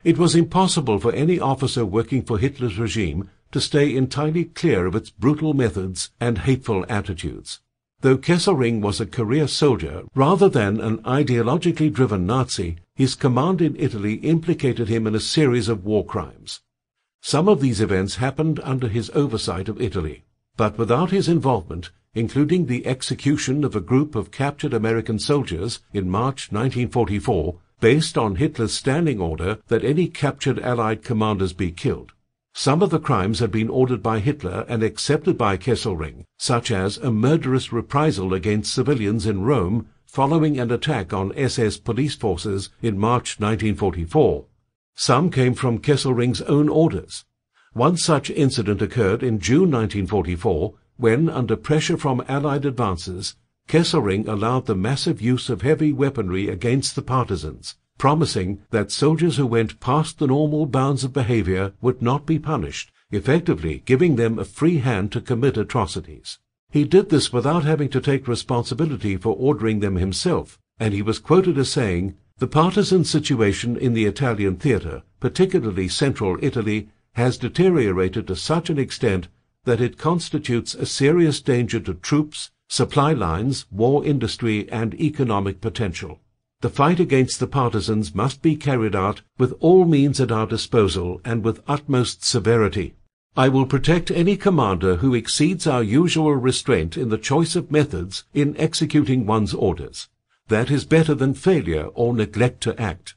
Speaker 2: It was impossible for any officer working for Hitler's regime to stay entirely clear of its brutal methods and hateful attitudes. Though Kesselring was a career soldier rather than an ideologically driven Nazi, his command in Italy implicated him in a series of war crimes. Some of these events happened under his oversight of Italy, but without his involvement, including the execution of a group of captured American soldiers in March 1944, based on Hitler's standing order that any captured Allied commanders be killed. Some of the crimes had been ordered by Hitler and accepted by Kesselring, such as a murderous reprisal against civilians in Rome following an attack on SS police forces in March 1944. Some came from Kesselring's own orders. One such incident occurred in June 1944, when, under pressure from Allied advances, Kesselring allowed the massive use of heavy weaponry against the partisans, promising that soldiers who went past the normal bounds of behavior would not be punished, effectively giving them a free hand to commit atrocities. He did this without having to take responsibility for ordering them himself, and he was quoted as saying, "The partisan situation in the Italian theatre, particularly central Italy, has deteriorated to such an extent that it constitutes a serious danger to troops, supply lines, war industry, and economic potential. The fight against the partisans must be carried out with all means at our disposal and with utmost severity. I will protect any commander who exceeds our usual restraint in the choice of methods in executing one's orders. That is better than failure or neglect to act."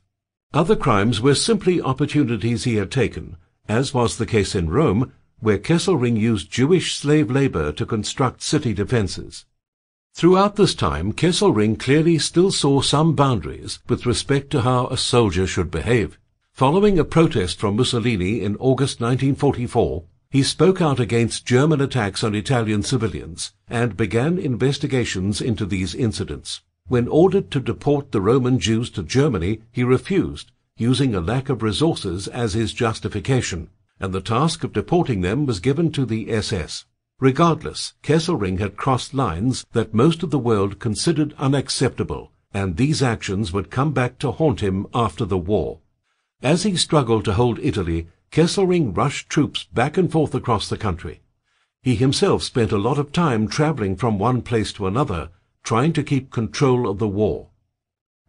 Speaker 2: Other crimes were simply opportunities he had taken, as was the case in Rome, where Kesselring used Jewish slave labor to construct city defenses. Throughout this time, Kesselring clearly still saw some boundaries with respect to how a soldier should behave. Following a protest from Mussolini in August 1944, he spoke out against German attacks on Italian civilians and began investigations into these incidents. When ordered to deport the Roman Jews to Germany, he refused, using a lack of resources as his justification, and the task of deporting them was given to the SS. Regardless, Kesselring had crossed lines that most of the world considered unacceptable, and these actions would come back to haunt him after the war. As he struggled to hold Italy, Kesselring rushed troops back and forth across the country. He himself spent a lot of time traveling from one place to another, trying to keep control of the war.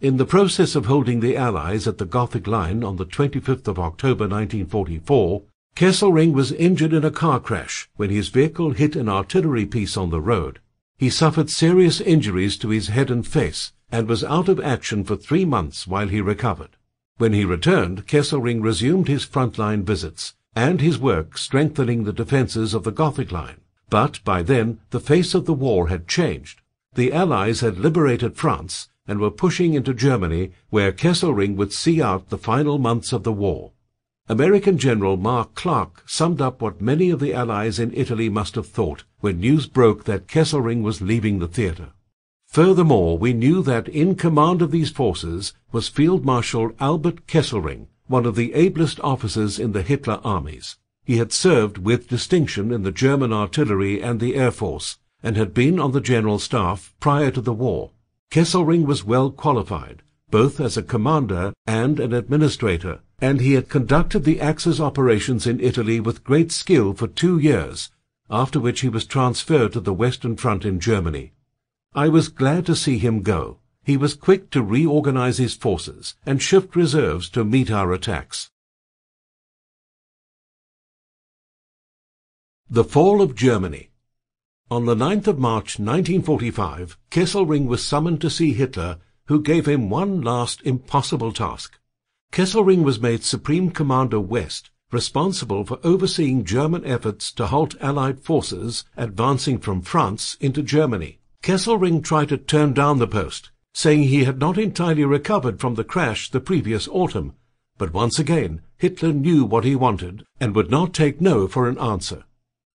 Speaker 2: In the process of holding the Allies at the Gothic Line on the 25th of October 1944, Kesselring was injured in a car crash when his vehicle hit an artillery piece on the road. He suffered serious injuries to his head and face and was out of action for 3 months while he recovered. When he returned, Kesselring resumed his frontline visits and his work strengthening the defenses of the Gothic Line. But by then, the face of the war had changed. The Allies had liberated France and were pushing into Germany, where Kesselring would see out the final months of the war. American General Mark Clark summed up what many of the Allies in Italy must have thought when news broke that Kesselring was leaving the theatre. Furthermore, we knew that in command of these forces was Field Marshal Albert Kesselring, one of the ablest officers in the Hitler armies. He had served with distinction in the German artillery and the Air Force, and had been on the general staff prior to the war. Kesselring was well qualified, both as a commander and an administrator, and he had conducted the Axis operations in Italy with great skill for 2 years, after which he was transferred to the Western Front in Germany. I was glad to see him go. He was quick to reorganize his forces and shift reserves to meet our attacks. The Fall of Germany. On the 9th of March 1945, Kesselring was summoned to see Hitler, who gave him one last impossible task. Kesselring was made Supreme Commander West, responsible for overseeing German efforts to halt Allied forces advancing from France into Germany. Kesselring tried to turn down the post, saying he had not entirely recovered from the crash the previous autumn, but once again Hitler knew what he wanted and would not take no for an answer.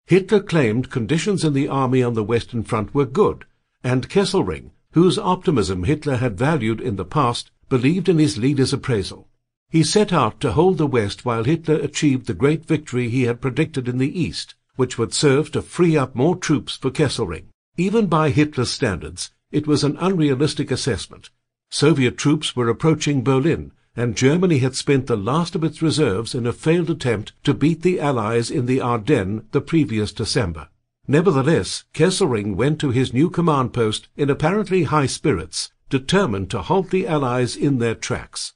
Speaker 2: Hitler claimed conditions in the army on the Western Front were good, and Kesselring, whose optimism Hitler had valued in the past, believed in his leader's appraisal. He set out to hold the West while Hitler achieved the great victory he had predicted in the East, which would serve to free up more troops for Kesselring. Even by Hitler's standards, it was an unrealistic assessment. Soviet troops were approaching Berlin, and Germany had spent the last of its reserves in a failed attempt to beat the Allies in the Ardennes the previous December. Nevertheless, Kesselring went to his new command post in apparently high spirits, determined to halt the Allies in their tracks.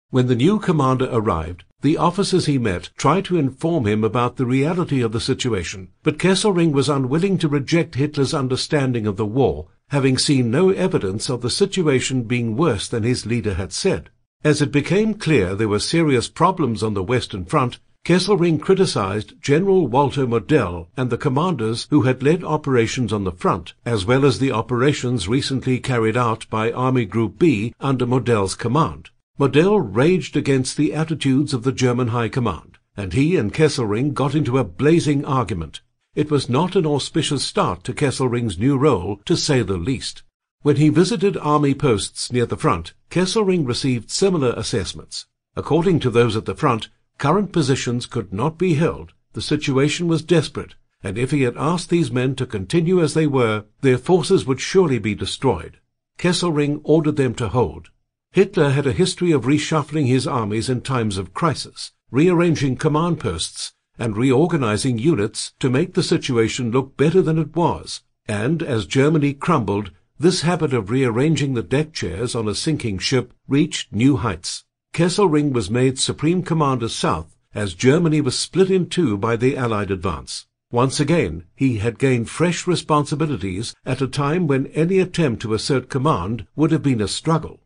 Speaker 2: When the new commander arrived, the officers he met tried to inform him about the reality of the situation, but Kesselring was unwilling to reject Hitler's understanding of the war, having seen no evidence of the situation being worse than his leader had said. As it became clear there were serious problems on the Western Front, Kesselring criticized General Walter Model and the commanders who had led operations on the front, as well as the operations recently carried out by Army Group B under Model's command. Model raged against the attitudes of the German High Command, and he and Kesselring got into a blazing argument. It was not an auspicious start to Kesselring's new role, to say the least. When he visited army posts near the front, Kesselring received similar assessments. According to those at the front, current positions could not be held, the situation was desperate, and if he had asked these men to continue as they were, their forces would surely be destroyed. Kesselring ordered them to hold. Hitler had a history of reshuffling his armies in times of crisis, rearranging command posts, and reorganizing units to make the situation look better than it was. And as Germany crumbled, this habit of rearranging the deck chairs on a sinking ship reached new heights. Kesselring was made Supreme Commander South as Germany was split in two by the Allied advance. Once again, he had gained fresh responsibilities at a time when any attempt to assert command would have been a struggle.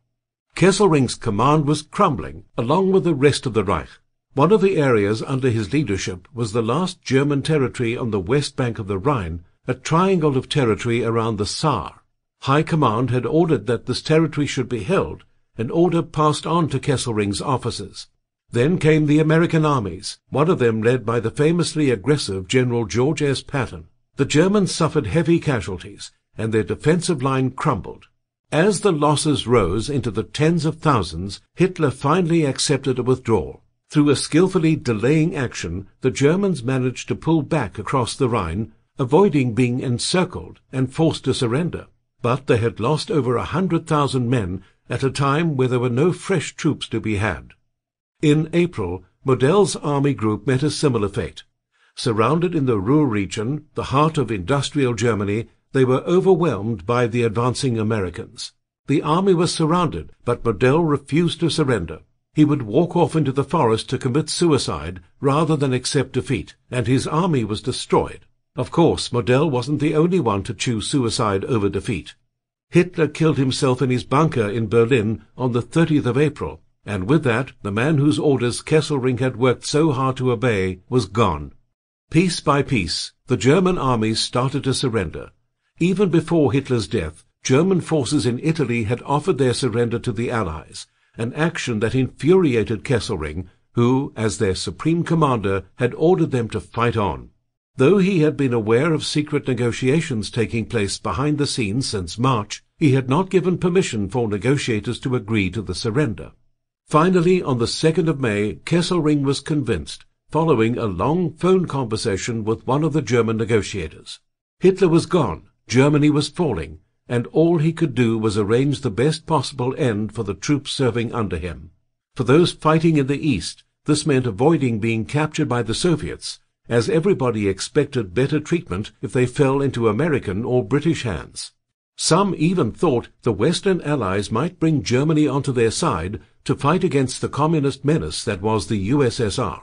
Speaker 2: Kesselring's command was crumbling, along with the rest of the Reich. One of the areas under his leadership was the last German territory on the west bank of the Rhine, a triangle of territory around the Saar. High Command had ordered that this territory should be held, an order passed on to Kesselring's officers. Then came the American armies, one of them led by the famously aggressive General George S. Patton. The Germans suffered heavy casualties, and their defensive line crumbled. As the losses rose into the tens of thousands, Hitler finally accepted a withdrawal. Through a skillfully delaying action, the Germans managed to pull back across the Rhine, avoiding being encircled and forced to surrender. But they had lost over 100,000 men at a time where there were no fresh troops to be had. In April, Model's army group met a similar fate. Surrounded in the Ruhr region, the heart of industrial Germany, they were overwhelmed by the advancing Americans. The army was surrounded, but Model refused to surrender. He would walk off into the forest to commit suicide rather than accept defeat, and his army was destroyed. Of course, Model wasn't the only one to choose suicide over defeat. Hitler killed himself in his bunker in Berlin on the 30th of April, and with that, the man whose orders Kesselring had worked so hard to obey was gone. Piece by piece, the German armies started to surrender. Even before Hitler's death, German forces in Italy had offered their surrender to the Allies, an action that infuriated Kesselring, who, as their supreme commander, had ordered them to fight on. Though he had been aware of secret negotiations taking place behind the scenes since March, he had not given permission for negotiators to agree to the surrender. Finally, on the 2nd of May, Kesselring was convinced, following a long phone conversation with one of the German negotiators. Hitler was gone, Germany was falling, and all he could do was arrange the best possible end for the troops serving under him. For those fighting in the East, this meant avoiding being captured by the Soviets, as everybody expected better treatment if they fell into American or British hands. Some even thought the Western Allies might bring Germany onto their side to fight against the communist menace that was the USSR.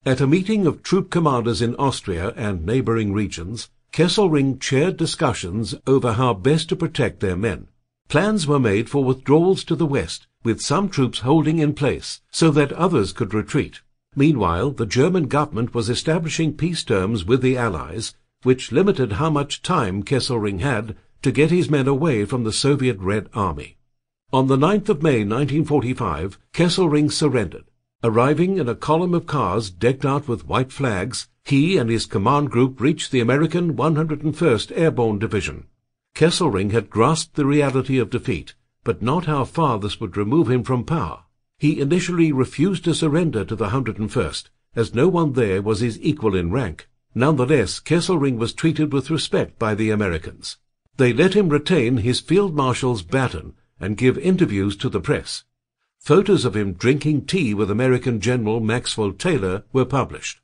Speaker 2: At a meeting of troop commanders in Austria and neighboring regions, Kesselring chaired discussions over how best to protect their men. Plans were made for withdrawals to the west, with some troops holding in place so that others could retreat. Meanwhile, the German government was establishing peace terms with the Allies, which limited how much time Kesselring had to get his men away from the Soviet Red Army. On the 9th of May 1945, Kesselring surrendered. Arriving in a column of cars decked out with white flags, he and his command group reached the American 101st Airborne Division. Kesselring had grasped the reality of defeat, but not how far this would remove him from power. He initially refused to surrender to the 101st, as no one there was his equal in rank. Nonetheless, Kesselring was treated with respect by the Americans. They let him retain his Field Marshal's baton and give interviews to the press. Photos of him drinking tea with American General Maxwell Taylor were published.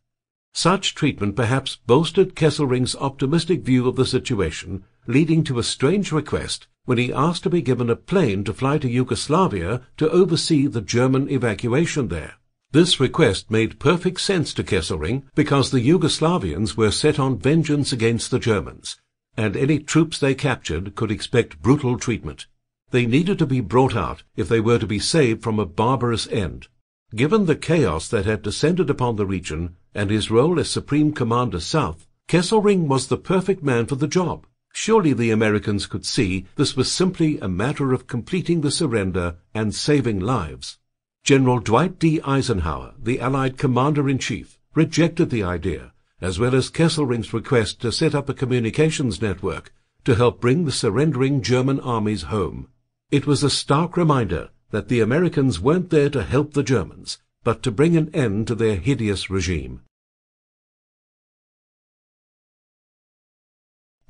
Speaker 2: Such treatment perhaps bolstered Kesselring's optimistic view of the situation, leading to a strange request when he asked to be given a plane to fly to Yugoslavia to oversee the German evacuation there. This request made perfect sense to Kesselring because the Yugoslavians were set on vengeance against the Germans, and any troops they captured could expect brutal treatment. They needed to be brought out if they were to be saved from a barbarous end. Given the chaos that had descended upon the region and his role as Supreme Commander South, Kesselring was the perfect man for the job. Surely the Americans could see this was simply a matter of completing the surrender and saving lives. General Dwight D. Eisenhower, the Allied Commander-in-Chief, rejected the idea, as well as Kesselring's request to set up a communications network to help bring the surrendering German armies home. It was a stark reminder that the Americans weren't there to help the Germans, but to bring an end to their hideous regime.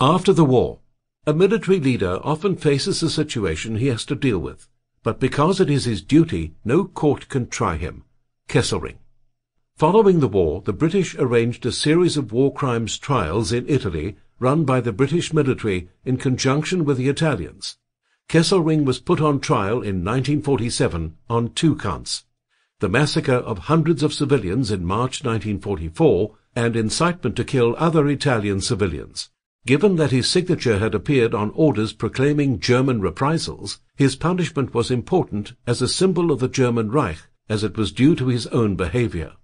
Speaker 2: After the war, a military leader often faces a situation he has to deal with, but because it is his duty, no court can try him. Kesselring. Following the war, the British arranged a series of war crimes trials in Italy run by the British military in conjunction with the Italians. Kesselring was put on trial in 1947 on 2 counts: the massacre of hundreds of civilians in March 1944 and incitement to kill other Italian civilians. Given that his signature had appeared on orders proclaiming German reprisals, his punishment was important as a symbol of the German Reich, as it was due to his own behavior.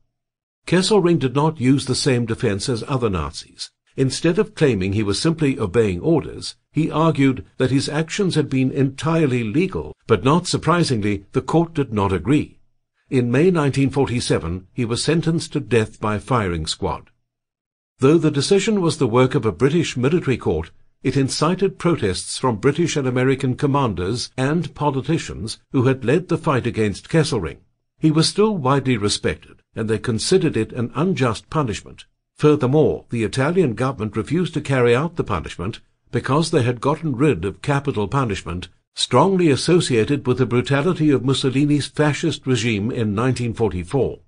Speaker 2: Kesselring did not use the same defense as other Nazis. Instead of claiming he was simply obeying orders, he argued that his actions had been entirely legal, but not surprisingly, the court did not agree. In May 1947, he was sentenced to death by firing squad. Though the decision was the work of a British military court, it incited protests from British and American commanders and politicians who had led the fight against Kesselring. He was still widely respected, and they considered it an unjust punishment. Furthermore, the Italian government refused to carry out the punishment because they had gotten rid of capital punishment, strongly associated with the brutality of Mussolini's fascist regime in 1944.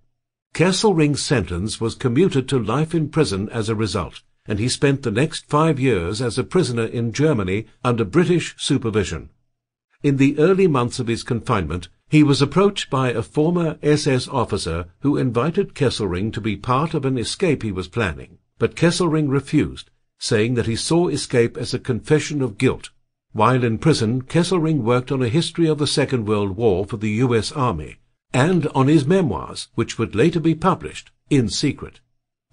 Speaker 2: Kesselring's sentence was commuted to life in prison as a result, and he spent the next 5 years as a prisoner in Germany under British supervision. In the early months of his confinement, he was approached by a former SS officer who invited Kesselring to be part of an escape he was planning, but Kesselring refused, saying that he saw escape as a confession of guilt. While in prison, Kesselring worked on a history of the Second World War for the U.S. Army, and on his memoirs, which would later be published in secret.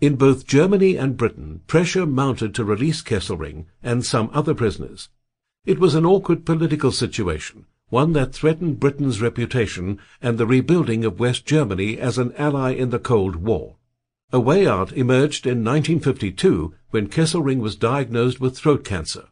Speaker 2: In both Germany and Britain, pressure mounted to release Kesselring and some other prisoners. It was an awkward political situation, one that threatened Britain's reputation and the rebuilding of West Germany as an ally in the Cold War. A way out emerged in 1952 when Kesselring was diagnosed with throat cancer.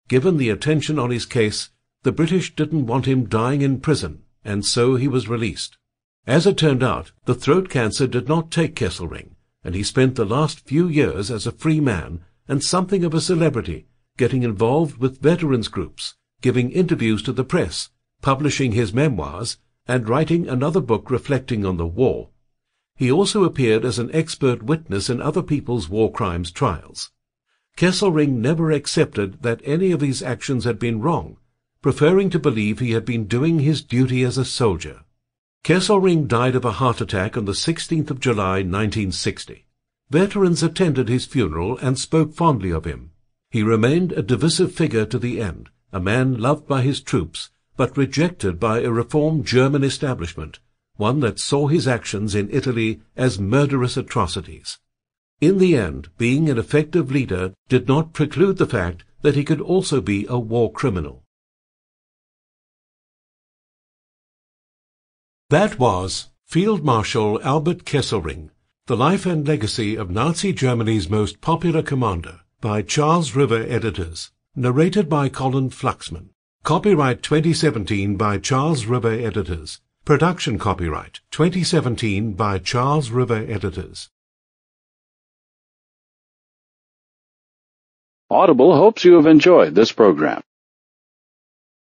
Speaker 2: Given the attention on his case, the British didn't want him dying in prison, and so he was released. As it turned out, the throat cancer did not take Kesselring, and he spent the last few years as a free man and something of a celebrity, getting involved with veterans groups, giving interviews to the press, publishing his memoirs, and writing another book reflecting on the war. He also appeared as an expert witness in other people's war crimes trials. Kesselring never accepted that any of his actions had been wrong, preferring to believe he had been doing his duty as a soldier. Kesselring died of a heart attack on the 16th of July 1960. Veterans attended his funeral and spoke fondly of him. He remained a divisive figure to the end, a man loved by his troops, but rejected by a reformed German establishment, one that saw his actions in Italy as murderous atrocities. In the end, being an effective leader did not preclude the fact that he could also be a war criminal. That was Field Marshal Albert Kesselring, The Life and Legacy of Nazi Germany's Most Popular Commander, by Charles River Editors. Narrated by Colin Fluxman. Copyright 2017 by Charles River Editors. Production copyright 2017 by Charles River Editors.
Speaker 1: Audible hopes you have enjoyed this program.